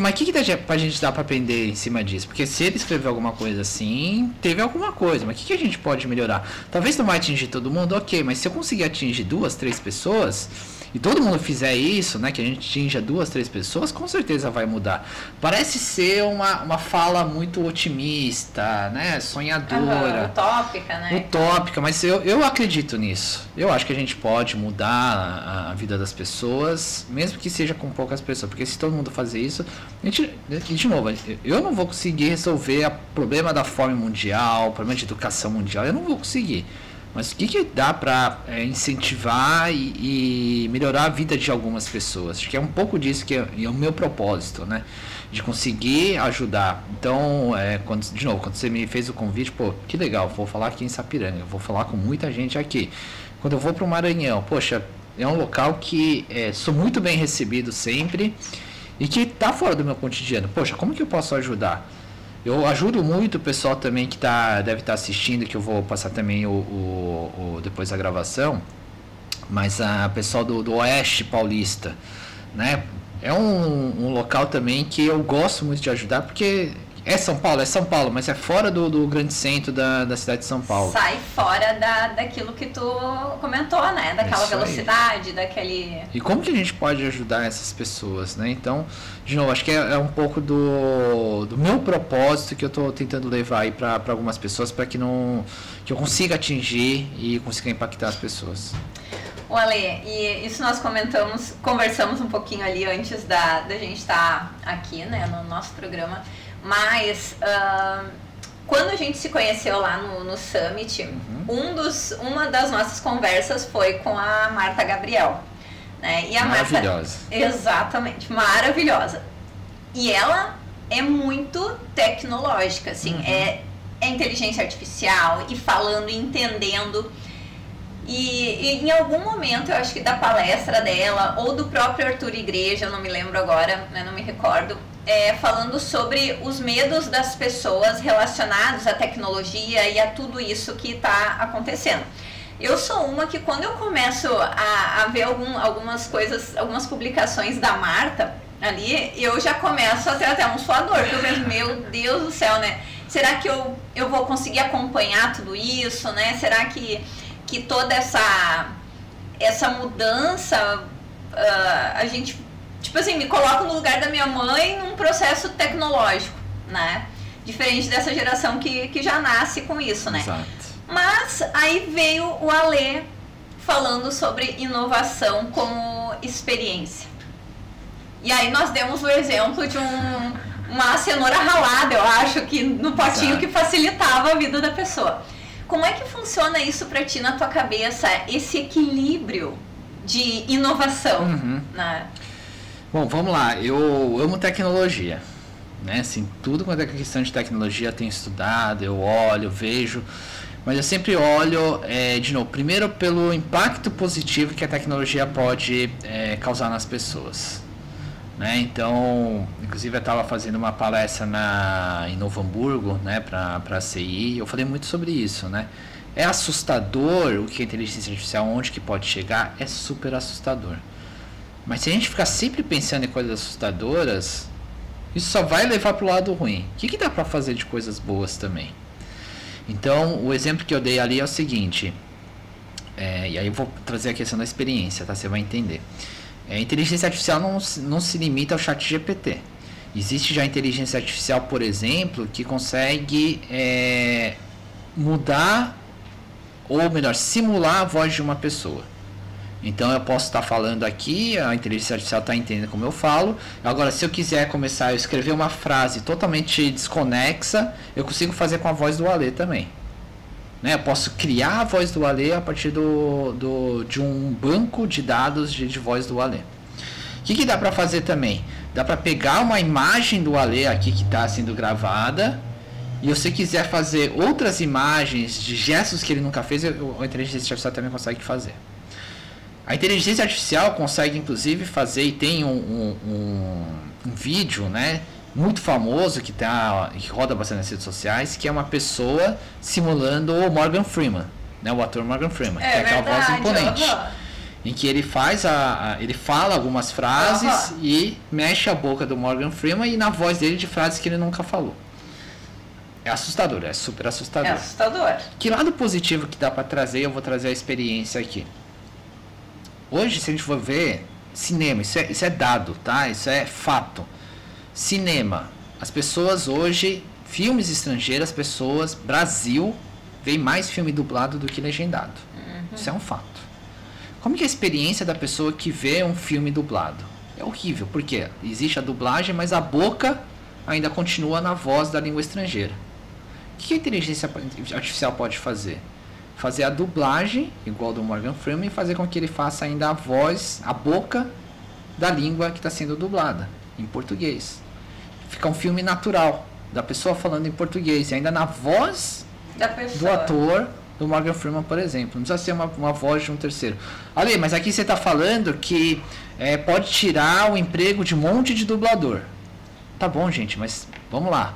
Mas o que dá pra gente dar pra aprender em cima disso? Porque se ele escreveu alguma coisa assim, teve alguma coisa, mas o que a gente pode melhorar? Talvez não vai atingir todo mundo, ok, mas se eu conseguir atingir 2, 3 pessoas... E todo mundo fizer isso, né, que a gente atinja 2, 3 pessoas, com certeza vai mudar. Parece ser uma fala muito otimista, né, sonhadora. Utópica, né? Utópica, mas eu acredito nisso. Eu acho que a gente pode mudar a vida das pessoas, mesmo que seja com poucas pessoas. Porque se todo mundo fazer isso, de novo, eu não vou conseguir resolver o problema da fome mundial, o problema de educação mundial, eu não vou conseguir. Mas o que dá para incentivar e melhorar a vida de algumas pessoas? Acho que é um pouco disso que é o meu propósito, né? De conseguir ajudar. Então, quando você me fez o convite, pô, que legal, vou falar aqui em Sapiranga, vou falar com muita gente aqui. Quando eu vou para o Maranhão, poxa, é um local que sou muito bem recebido sempre e que está fora do meu cotidiano. Poxa, como que eu posso ajudar? Eu ajudo muito o pessoal também que deve estar assistindo, que eu vou passar também depois da gravação, mas a pessoal do Oeste Paulista, né? É um local também que eu gosto muito de ajudar, porque é São Paulo, mas é fora do grande centro da cidade de São Paulo. Sai fora daquilo que tu comentou, né? Daquela velocidade, daquele... E como que a gente pode ajudar essas pessoas, né? Então, de novo, acho que é um pouco do meu propósito que eu estou tentando levar aí para algumas pessoas, para que eu consiga atingir e consiga impactar as pessoas. O Ale, e isso nós conversamos um pouquinho ali antes da gente estar aqui, né, no nosso programa. Mas quando a gente se conheceu lá no Summit, uma das nossas conversas foi com a Marta Gabriel, né? E a maravilhosa. Marta, exatamente, maravilhosa. E ela é muito tecnológica, assim, inteligência artificial e falando e entendendo. E em algum momento, eu acho que da palestra dela, ou do próprio Arthur Igreja, eu não me lembro agora, né, não me recordo, falando sobre os medos das pessoas relacionados à tecnologia e a tudo isso que está acontecendo. Eu sou uma que quando eu começo a ver algumas coisas, algumas publicações da Marta ali, eu já começo a ter até um suador, porque eu penso, meu Deus do céu, né? Será que eu vou conseguir acompanhar tudo isso, né? Será que toda essa mudança, a gente, tipo assim, me coloca no lugar da minha mãe num processo tecnológico, né? Diferente dessa geração que já nasce com isso, né? Exato. Mas aí veio o Alê falando sobre inovação como experiência. E aí nós demos o exemplo de uma cenoura ralada, eu acho, que no potinho. Exato. Que facilitava a vida da pessoa. Como é que funciona isso para ti na tua cabeça, esse equilíbrio de inovação? Uhum. Né? Bom, vamos lá. Eu amo tecnologia, né? Assim, tudo quanto é questão de tecnologia eu tenho estudado, eu olho, vejo, mas eu sempre olho, de novo, primeiro pelo impacto positivo que a tecnologia pode causar nas pessoas. Né? Então, inclusive eu estava fazendo uma palestra em Novo Hamburgo, né, para a CI, eu falei muito sobre isso, né? É assustador o que a inteligência artificial, onde que pode chegar, é super assustador. Mas se a gente ficar sempre pensando em coisas assustadoras, isso só vai levar para o lado ruim. O que dá para fazer de coisas boas também? Então, o exemplo que eu dei ali é o seguinte, e aí eu vou trazer a questão da experiência, tá? Você vai entender. A inteligência artificial não se limita ao ChatGPT. Existe já inteligência artificial, por exemplo, que consegue mudar, ou melhor, simular a voz de uma pessoa. Então eu posso estar falando aqui, a inteligência artificial está entendendo como eu falo. Agora, se eu quiser começar a escrever uma frase totalmente desconexa, eu consigo fazer com a voz do Alê também. Né? Eu posso criar a voz do Alê a partir de um banco de dados de voz do Alê. O que dá para fazer também? Dá para pegar uma imagem do Alê aqui que está sendo gravada, e se você quiser fazer outras imagens de gestos que ele nunca fez, a inteligência artificial também consegue fazer. A inteligência artificial consegue inclusive fazer, e tem um vídeo, né, muito famoso que roda bastante nas redes sociais, que é uma pessoa simulando o Morgan Freeman, né, o ator Morgan Freeman, que é aquela voz imponente, em que ele ele fala algumas frases e mexe a boca do Morgan Freeman, e na voz dele de frases que ele nunca falou. É assustador, é super assustador. É assustador. Que lado positivo que dá para trazer? Eu vou trazer a experiência aqui. Hoje, se a gente for ver cinema, isso é dado, tá? Isso é fato. Cinema, as pessoas hoje, filmes estrangeiros, Brasil, vê mais filme dublado do que legendado. Uhum. Isso é um fato. Como que é a experiência da pessoa que vê um filme dublado? É horrível, porque existe a dublagem, mas a boca ainda continua na voz da língua estrangeira. O que a inteligência artificial pode fazer? Fazer a dublagem, igual do Morgan Freeman, e fazer com que ele faça ainda a voz, a boca da língua que está sendo dublada, em português. Fica um filme natural, da pessoa falando em português, e ainda na voz do ator do Morgan Freeman, por exemplo. Não precisa ser uma voz de um terceiro. Ale, mas aqui você está falando que pode tirar o emprego de um monte de dublador. Tá bom, gente, mas vamos lá.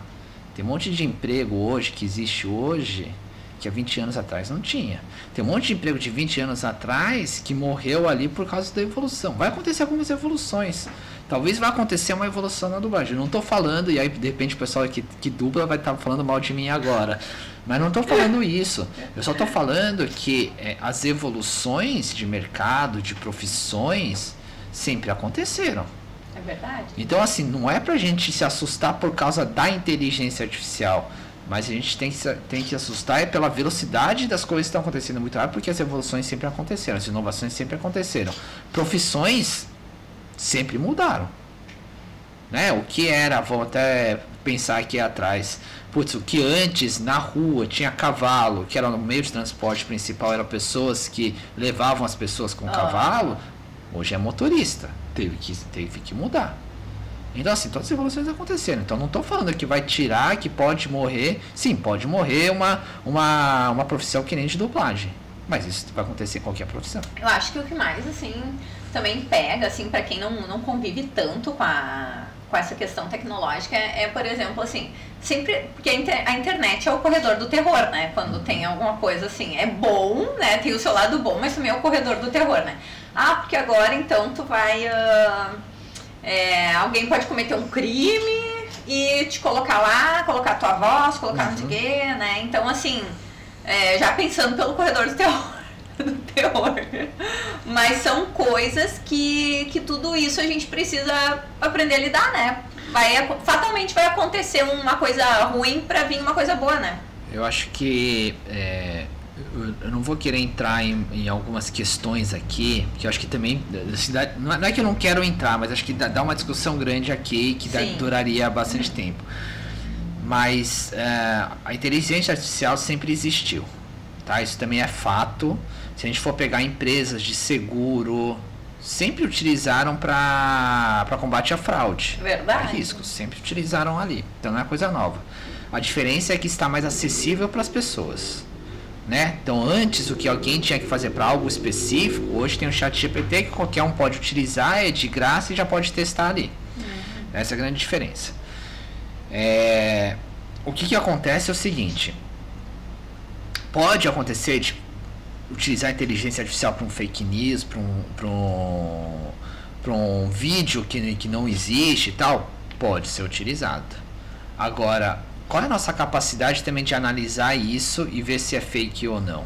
Tem um monte de emprego hoje, que existe hoje, que há 20 anos atrás não tinha. Tem um monte de emprego de 20 anos atrás que morreu ali por causa da evolução. Vai acontecer algumas evoluções. Talvez vá acontecer uma evolução na dublagem. Eu não estou falando, e aí de repente o pessoal que dubla vai estar falando mal de mim agora. Mas não estou falando isso. Eu só estou falando que as evoluções de mercado, de profissões, sempre aconteceram. É verdade. Então, assim, não é pra gente se assustar por causa da inteligência artificial, mas a gente tem que se assustar pela velocidade das coisas que estão acontecendo muito rápido, porque as evoluções sempre aconteceram, as inovações sempre aconteceram. Profissões sempre mudaram. Né? O que era, vamos até pensar aqui atrás, o que antes na rua tinha cavalo, que era o meio de transporte principal, eram pessoas que levavam as pessoas com cavalo, hoje é motorista. Teve que mudar. Então, assim, todas as evoluções aconteceram. Então, não estou falando que vai tirar, que pode morrer. Sim, pode morrer uma profissão que nem de dublagem. Mas isso vai acontecer em qualquer profissão. Eu acho que o que mais, assim, também pega, assim, para quem não convive tanto com essa questão tecnológica, por exemplo, assim, sempre, porque a internet é o corredor do terror, né? Quando tem alguma coisa assim, é bom, né? Tem o seu lado bom, mas também é o corredor do terror, né? Ah, porque agora então tu vai... alguém pode cometer um crime e te colocar lá, colocar tua voz, colocar não sei o quê, né? Então, assim, já pensando pelo corredor do terror, mas são coisas que tudo isso a gente precisa aprender a lidar, né? Fatalmente vai acontecer uma coisa ruim pra vir uma coisa boa, né? Eu acho que eu não vou querer entrar em algumas questões aqui, que eu acho que também não é que eu não quero entrar, mas acho que dá uma discussão grande aqui que duraria bastante tempo. Mas a inteligência artificial sempre existiu, tá? Isso também é fato. Se a gente for pegar empresas de seguro, sempre utilizaram para combate à fraude. Verdade. A riscos, sempre utilizaram ali. Então não é coisa nova. A diferença é que está mais acessível para as pessoas, né? Então antes o que alguém tinha que fazer para algo específico, hoje tem o ChatGPT que qualquer um pode utilizar, é de graça e já pode testar ali. Essa é a grande diferença. O que acontece é o seguinte: pode acontecer de utilizar a inteligência artificial para um fake news, para um vídeo que não existe e tal, pode ser utilizado. Agora, qual é a nossa capacidade também de analisar isso e ver se é fake ou não?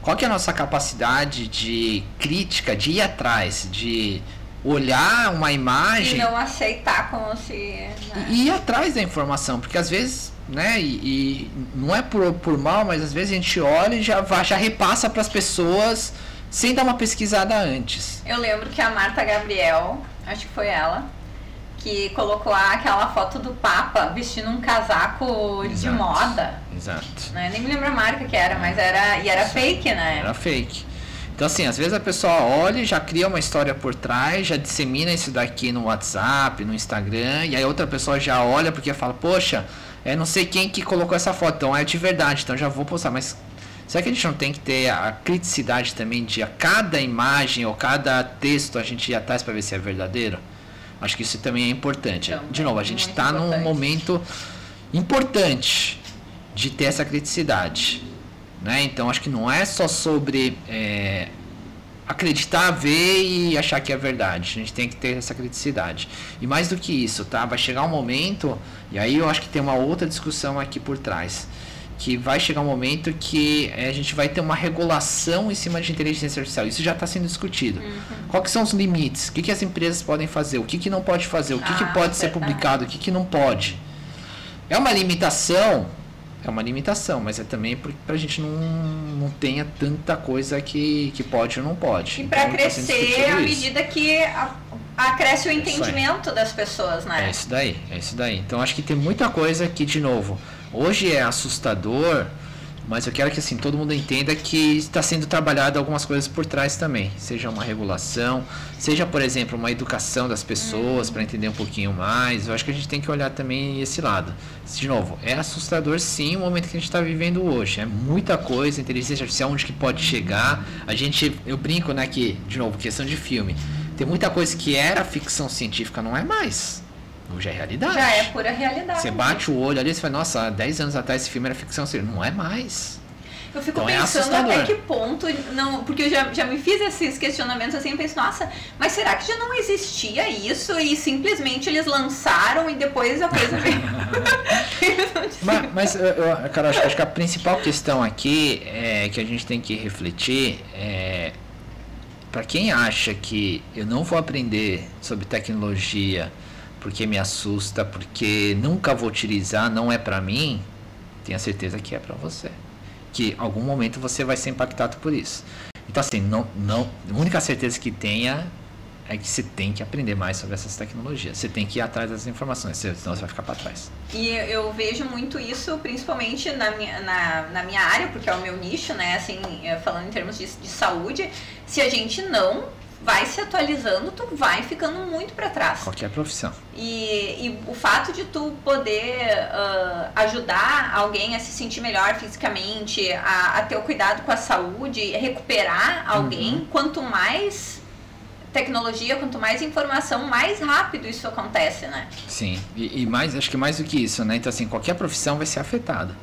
Qual que é a nossa capacidade de crítica, de ir atrás, de olhar uma imagem... E não aceitar como se... Né? E ir atrás da informação, porque às vezes, né, e não é por mal, mas às vezes a gente olha e já repassa para as pessoas sem dar uma pesquisada antes. Eu lembro que a Marta Gabriel, acho que foi ela, que colocou aquela foto do Papa vestindo um casaco de moda. Exato. Né? Nem me lembro a marca que era, mas era fake, né? Era fake. Então, assim, às vezes a pessoa olha e já cria uma história por trás, já dissemina isso daqui no WhatsApp, no Instagram, e aí outra pessoa já olha porque fala, poxa, não sei quem que colocou essa foto, então é de verdade, então já vou postar. Mas será que a gente não tem que ter a criticidade também de a cada imagem ou cada texto a gente ir atrás para ver se é verdadeiro? Acho que isso também é importante. Então, de novo, a gente está num momento importante de ter essa criticidade, né? Então acho que não é só sobre acreditar, ver e achar que é verdade. A gente tem que ter essa criticidade. E mais do que isso, tá? Vai chegar um momento, e aí eu acho que tem uma outra discussão aqui por trás, que vai chegar um momento que a gente vai ter uma regulação em cima de inteligência artificial. Isso já está sendo discutido. Quais que são os limites? O que as empresas podem fazer? O que não pode fazer? O que pode ser publicado? O que não pode? É uma limitação, mas é também para a gente não tenha tanta coisa que pode ou não pode. E para então, crescer à medida que cresce o entendimento das pessoas, né? É isso daí. Então acho que tem muita coisa que, de novo, hoje é assustador, mas eu quero que assim, todo mundo entenda que está sendo trabalhado algumas coisas por trás também. Seja uma regulação, seja, por exemplo, uma educação das pessoas para entender um pouquinho mais. Eu acho que a gente tem que olhar também esse lado. De novo, é assustador sim o momento que a gente está vivendo hoje. É muita coisa, inteligência artificial, onde que pode chegar. Eu brinco, né, que, de novo, questão de filme. Tem muita coisa que era ficção científica, não é mais. Hoje é realidade. Já é pura realidade. Você bate o olho ali e fala, nossa, 10 anos atrás esse filme era ficção científica. Não é mais. Eu fico pensando até que ponto, não, porque eu já me fiz esses questionamentos assim, eu penso, nossa, mas será que já não existia isso e simplesmente eles lançaram e depois a coisa veio? mas cara, acho que a principal questão aqui que a gente tem que refletir para quem acha que eu não vou aprender sobre tecnologia porque me assusta, porque nunca vou utilizar, não é para mim, tenha certeza que é para você. Que em algum momento você vai ser impactado por isso. Então assim, a única certeza que tenha é que você tem que aprender mais sobre essas tecnologias. Você tem que ir atrás das informações, senão você vai ficar para trás. E eu vejo muito isso, principalmente na minha área, porque é o meu nicho, né? Assim, falando em termos de saúde, se a gente não vai se atualizando, tu vai ficando muito para trás. Qualquer profissão. E o fato de tu poder ajudar alguém a se sentir melhor fisicamente, a ter o cuidado com a saúde, recuperar alguém, quanto mais tecnologia, quanto mais informação, mais rápido isso acontece, né? Sim, e mais, acho que mais do que isso, né? Então, assim, qualquer profissão vai ser afetada.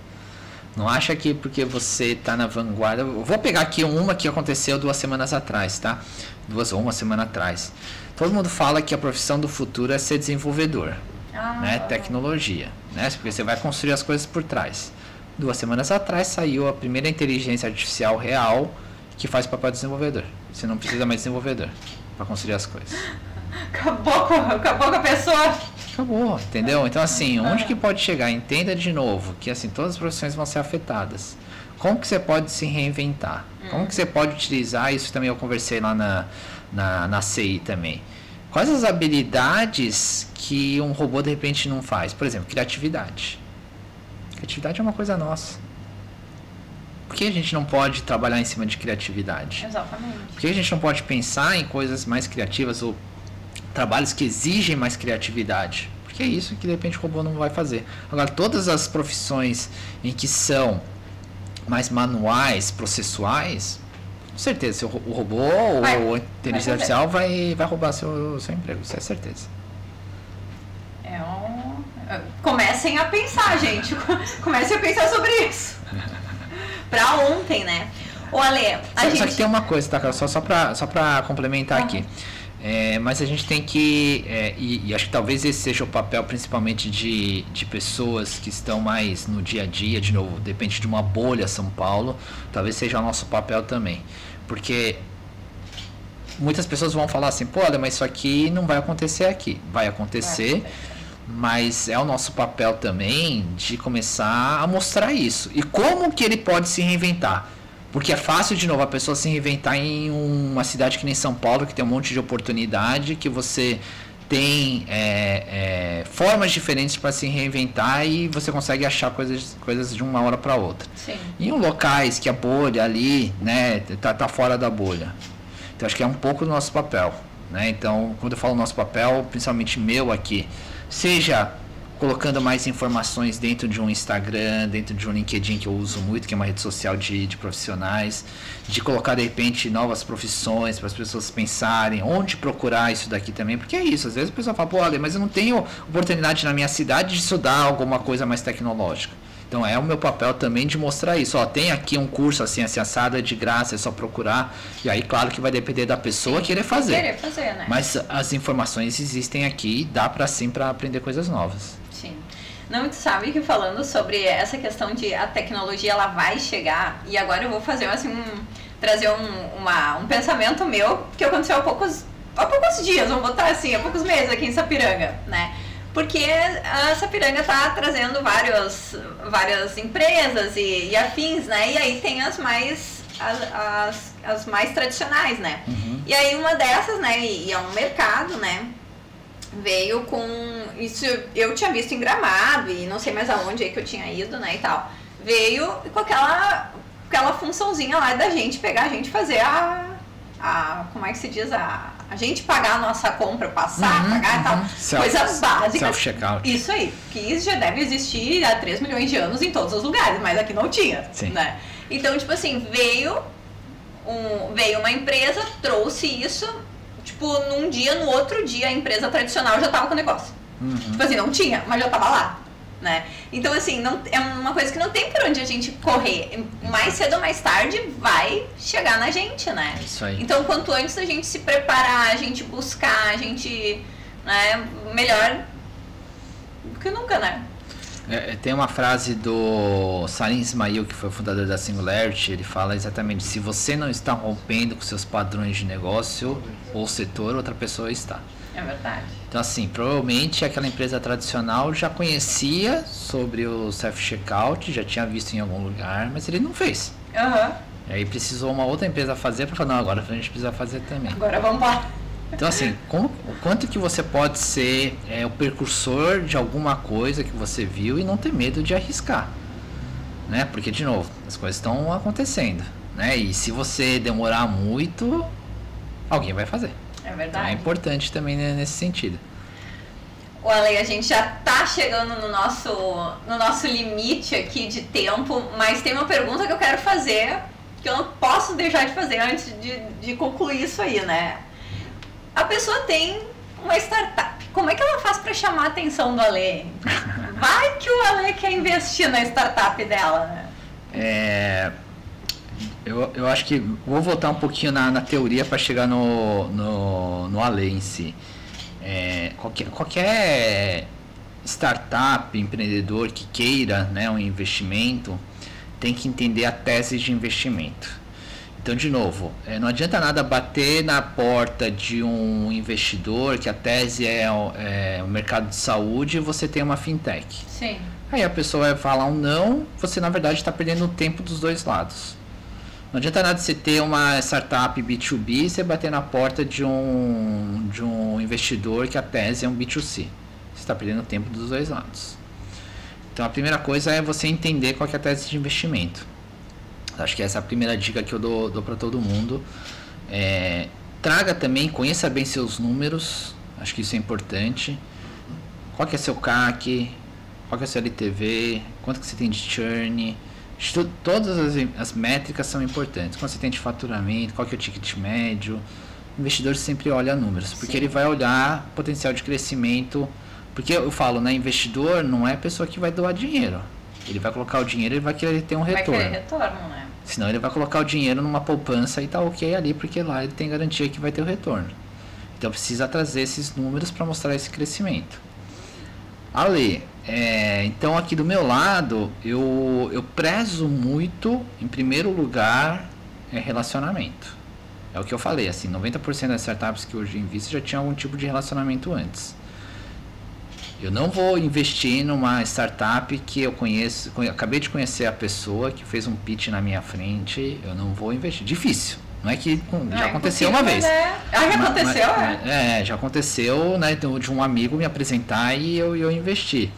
Não acha que porque você está na vanguarda... Eu vou pegar aqui uma que aconteceu 2 semanas atrás, tá? 2 ou 1 semana atrás. Todo mundo fala que a profissão do futuro é ser desenvolvedor, né? Tecnologia, né? Porque você vai construir as coisas por trás. 2 semanas atrás saiu a primeira inteligência artificial real que faz papel de desenvolvedor. Você não precisa mais de desenvolvedor para construir as coisas. Acabou com a pessoa. Acabou, entendeu? Então, assim, onde que pode chegar? Entenda de novo que, assim, todas as profissões vão ser afetadas. Como que você pode se reinventar? Como que você pode utilizar, isso também eu conversei lá na CI também. Quais as habilidades que um robô, de repente, não faz? Por exemplo, criatividade. Criatividade é uma coisa nossa. Por que a gente não pode trabalhar em cima de criatividade? Exatamente. Por que a gente não pode pensar em coisas mais criativas ou trabalhos que exigem mais criatividade? Porque é isso que de repente o robô não vai fazer. Agora, todas as profissões em que são mais manuais, processuais, com certeza, o robô ou a inteligência artificial vai roubar seu emprego, isso é certeza. Comecem a pensar, gente. Comecem a pensar sobre isso. Pra ontem, né? Ô, Ale, só que tem uma coisa, tá, cara? Só pra complementar aqui. Mas a gente tem que, e acho que talvez esse seja o papel principalmente de pessoas que estão mais no dia a dia, de novo, depende de uma bolha São Paulo, talvez seja o nosso papel também. Porque muitas pessoas vão falar assim, pô, olha, mas isso aqui não vai acontecer aqui. Vai acontecer, mas é o nosso papel também de começar a mostrar isso. E como que ele pode se reinventar? Porque é fácil, de novo, a pessoa se reinventar em uma cidade que nem São Paulo, que tem um monte de oportunidade, que você tem formas diferentes para se reinventar e você consegue achar coisas de uma hora para outra. Sim. Em locais que a bolha ali, né, tá fora da bolha. Então, acho que é um pouco do nosso papel, né? Então, quando eu falo nosso papel, principalmente meu aqui, seja colocando mais informações dentro de um Instagram, dentro de um LinkedIn que eu uso muito, que é uma rede social de profissionais, de colocar de repente novas profissões para as pessoas pensarem onde procurar isso daqui também, porque é isso, às vezes a pessoa fala, pô, olha, mas eu não tenho oportunidade na minha cidade de estudar alguma coisa mais tecnológica. Então é o meu papel também de mostrar isso, ó, tem aqui um curso assim assado, é de graça, é só procurar, e aí claro que vai depender da pessoa querer fazer, né? Mas as informações existem aqui e dá para sim para aprender coisas novas. Sim. Não, tu sabe que falando sobre essa questão de a tecnologia ela vai chegar, e agora eu vou fazer assim, trazer um pensamento meu que aconteceu há poucos dias, vamos botar assim, há poucos meses aqui em Sapiranga, né? Porque a Sapiranga está trazendo várias empresas e afins, né? E aí tem as mais tradicionais, né? Uhum. E aí uma dessas, né? E é um mercado, né? Veio com isso, eu tinha visto em Gramado e não sei mais aonde aí que eu tinha ido, né, e tal. Veio com aquela funçãozinha lá da gente pegar, a gente fazer como é que se diz, a gente pagar a nossa compra, passar, pagar e tal, coisa básica. Self-checkout. Isso aí, que isso já deve existir há 3 milhões de anos em todos os lugares, mas aqui não tinha, sim, né? Então, tipo assim, veio uma empresa, trouxe isso, tipo, num dia, no outro dia a empresa tradicional já tava com o negócio. Tipo assim, não tinha, mas já tava lá, né? Então, assim, não, é uma coisa que não tem por onde a gente correr. Mais cedo ou mais tarde vai chegar na gente, né? Isso aí. Então, quanto antes a gente se preparar, a gente buscar, a gente, né, melhor do que nunca, né? Tem uma frase do Salim Ismail, que foi o fundador da Singularity, ele fala exatamente, se você não está rompendo com seus padrões de negócio ou setor, outra pessoa está. É verdade. Então, assim, provavelmente aquela empresa tradicional já conhecia sobre o self-checkout, já tinha visto em algum lugar, mas ele não fez. E aí precisou uma outra empresa fazer para falar, não, agora a gente precisa fazer também. Agora vamos lá. Então, assim, o quanto que você pode ser o precursor de alguma coisa que você viu e não ter medo de arriscar, né? Porque, de novo, as coisas estão acontecendo, né? E se você demorar muito, alguém vai fazer. É verdade. Então é importante também, né, nesse sentido. Olha, a gente já tá chegando no nosso limite aqui de tempo, mas tem uma pergunta que eu quero fazer, que eu não posso deixar de fazer antes de concluir isso aí, né? A pessoa tem uma startup, como é que ela faz para chamar a atenção do Ale? Vai que o Ale quer investir na startup dela, né? Eu acho que vou voltar um pouquinho na teoria para chegar no Ale em si. Qualquer startup, empreendedor que queira, né, um investimento, tem que entender a tese de investimento. Então, de novo, não adianta nada bater na porta de um investidor que a tese é o mercado de saúde e você tem uma fintech. Sim. Aí a pessoa vai falar um não, você na verdade está perdendo o tempo dos dois lados. Não adianta nada você ter uma startup B2B e você bater na porta de um investidor que a tese é um B2C. Você está perdendo o tempo dos dois lados. Então a primeira coisa é você entender qual que é a tese de investimento. Acho que essa é a primeira dica que eu dou para todo mundo. Traga também, conheça bem seus números. Acho que isso é importante. Qual que é seu CAC? Qual que é seu LTV? Quanto que você tem de churn? Todas as métricas são importantes. Quanto você tem de faturamento, qual que é o ticket médio. O investidor sempre olha números, porque Sim. ele vai olhar potencial de crescimento. Porque eu falo, né, investidor não é a pessoa que vai doar dinheiro. Ele vai colocar o dinheiro e vai querer ter um retorno. Vai querer retorno, né? Senão ele vai colocar o dinheiro numa poupança e tá ok ali, porque lá ele tem garantia que vai ter o retorno. Então precisa trazer esses números para mostrar esse crescimento. Ale, então aqui do meu lado, eu prezo muito, em primeiro lugar, relacionamento. É o que eu falei, assim, 90% das startups que hoje invisto já tinham algum tipo de relacionamento antes. Eu não vou investir numa startup que eu conheço, acabei de conhecer a pessoa que fez um pitch na minha frente, eu não vou investir. Difícil. Não é que já aconteceu uma vez. Né? Já aconteceu, já aconteceu, né, de um amigo me apresentar e eu investir.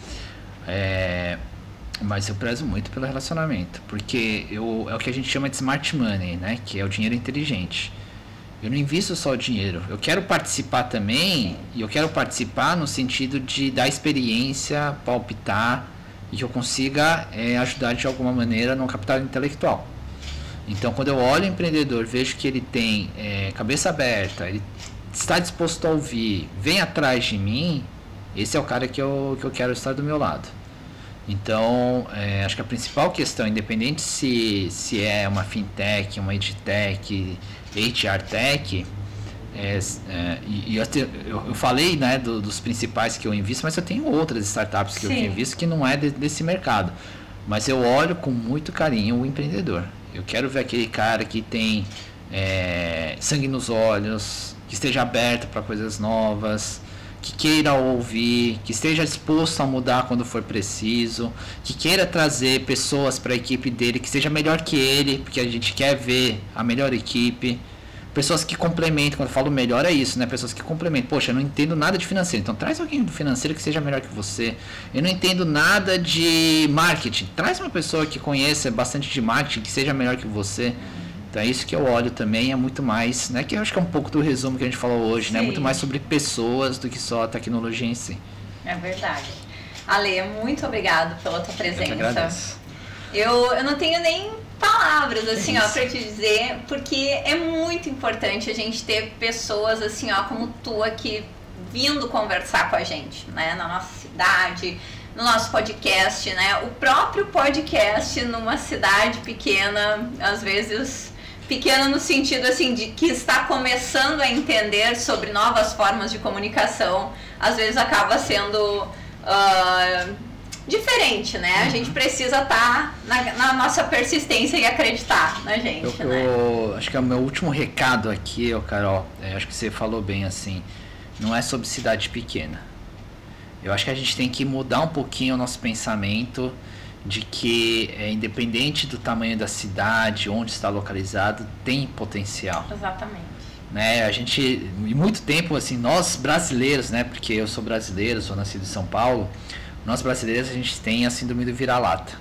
Mas eu prezo muito pelo relacionamento, porque é o que a gente chama de smart money, né, que é o dinheiro inteligente. Eu não invisto só o dinheiro, eu quero participar também, e eu quero participar no sentido de dar experiência, palpitar, e que eu consiga ajudar de alguma maneira no capital intelectual. Então, quando eu olho o empreendedor, vejo que ele tem cabeça aberta, ele está disposto a ouvir, vem atrás de mim, esse é o cara que eu quero estar do meu lado. Então, acho que a principal questão, independente se é uma fintech, uma edtech, HR Tech, eu falei, né, dos principais que eu invisto, mas eu tenho outras startups que eu invisto que não é desse mercado. Mas eu olho com muito carinho o empreendedor. Eu quero ver aquele cara que tem sangue nos olhos, que esteja aberto para coisas novas, que queira ouvir, que esteja disposto a mudar quando for preciso, que queira trazer pessoas para a equipe dele, que seja melhor que ele, porque a gente quer ver a melhor equipe. Pessoas que complementem, quando eu falo melhor é isso, né? Pessoas que complementem. Poxa, eu não entendo nada de financeiro, então traz alguém do financeiro que seja melhor que você. Eu não entendo nada de marketing, traz uma pessoa que conheça bastante de marketing, que seja melhor que você. Então é isso que eu olho também, é muito mais, né? Que eu acho que é um pouco do resumo que a gente falou hoje, né? Muito mais sobre pessoas do que só a tecnologia em si. É verdade. Ale, muito obrigado pela tua presença. Eu que agradeço. Eu não tenho nem palavras, assim, ó, pra te dizer, porque é muito importante a gente ter pessoas, assim, ó, como tu aqui, vindo conversar com a gente, né? Na nossa cidade, no nosso podcast, né? O próprio podcast numa cidade pequena, às vezes pequena no sentido assim de que está começando a entender sobre novas formas de comunicação, às vezes acaba sendo diferente, né? A gente precisa estar na nossa persistência e acreditar na gente, né? Acho que é o meu último recado aqui, Carol, acho que você falou bem assim, não é sobre cidade pequena. Eu acho que a gente tem que mudar um pouquinho o nosso pensamento de que, independente do tamanho da cidade, onde está localizado, tem potencial. Exatamente. Né? A gente, em muito tempo, assim, nós brasileiros, né, porque eu sou brasileiro, sou nascido em São Paulo, nós brasileiros a gente tem a síndrome do vira-lata.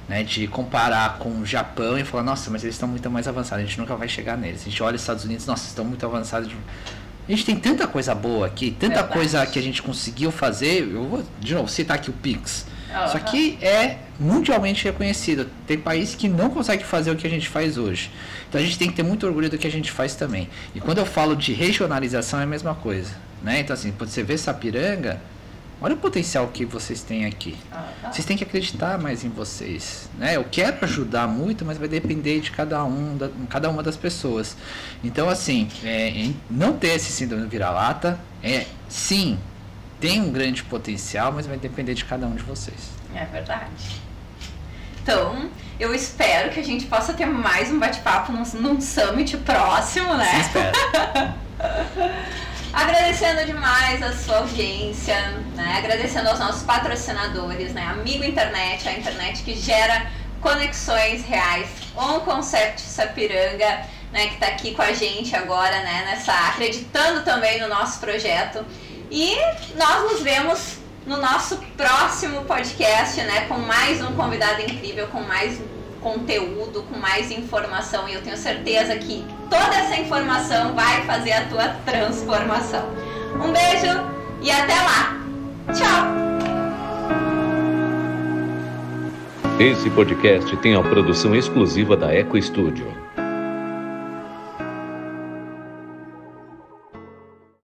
né, de comparar com o Japão e falar, nossa, mas eles estão muito mais avançados, a gente nunca vai chegar neles. A gente olha os Estados Unidos, nossa, estão muito avançados. A gente tem tanta coisa boa aqui, tanta coisa que a gente conseguiu fazer. Eu vou, de novo, citar aqui o Pix. Isso aqui é mundialmente reconhecido. Tem país que não consegue fazer o que a gente faz hoje. Então a gente tem que ter muito orgulho do que a gente faz também. E quando eu falo de regionalização é a mesma coisa, né? Então assim, quando você vê Sapiranga, olha o potencial que vocês têm aqui. Vocês têm que acreditar mais em vocês, né? Eu quero ajudar muito, mas vai depender de cada uma das pessoas. Então assim, não ter esse síndrome do vira-lata sim, tem um grande potencial, mas vai depender de cada um de vocês. É verdade. Então, eu espero que a gente possa ter mais um bate-papo num summit próximo, né? Sim, espero. Agradecendo demais a sua audiência, né? Agradecendo aos nossos patrocinadores, né? Amigo Internet, a internet que gera conexões reais. On Concept Sapiranga, né? Que está aqui com a gente agora, né? Acreditando também no nosso projeto. E nós nos vemos no nosso próximo podcast, né? Com mais um convidado incrível, com mais conteúdo, com mais informação, e eu tenho certeza que toda essa informação vai fazer a tua transformação. Um beijo e até lá. Tchau! Esse podcast tem a produção exclusiva da Eco Studio.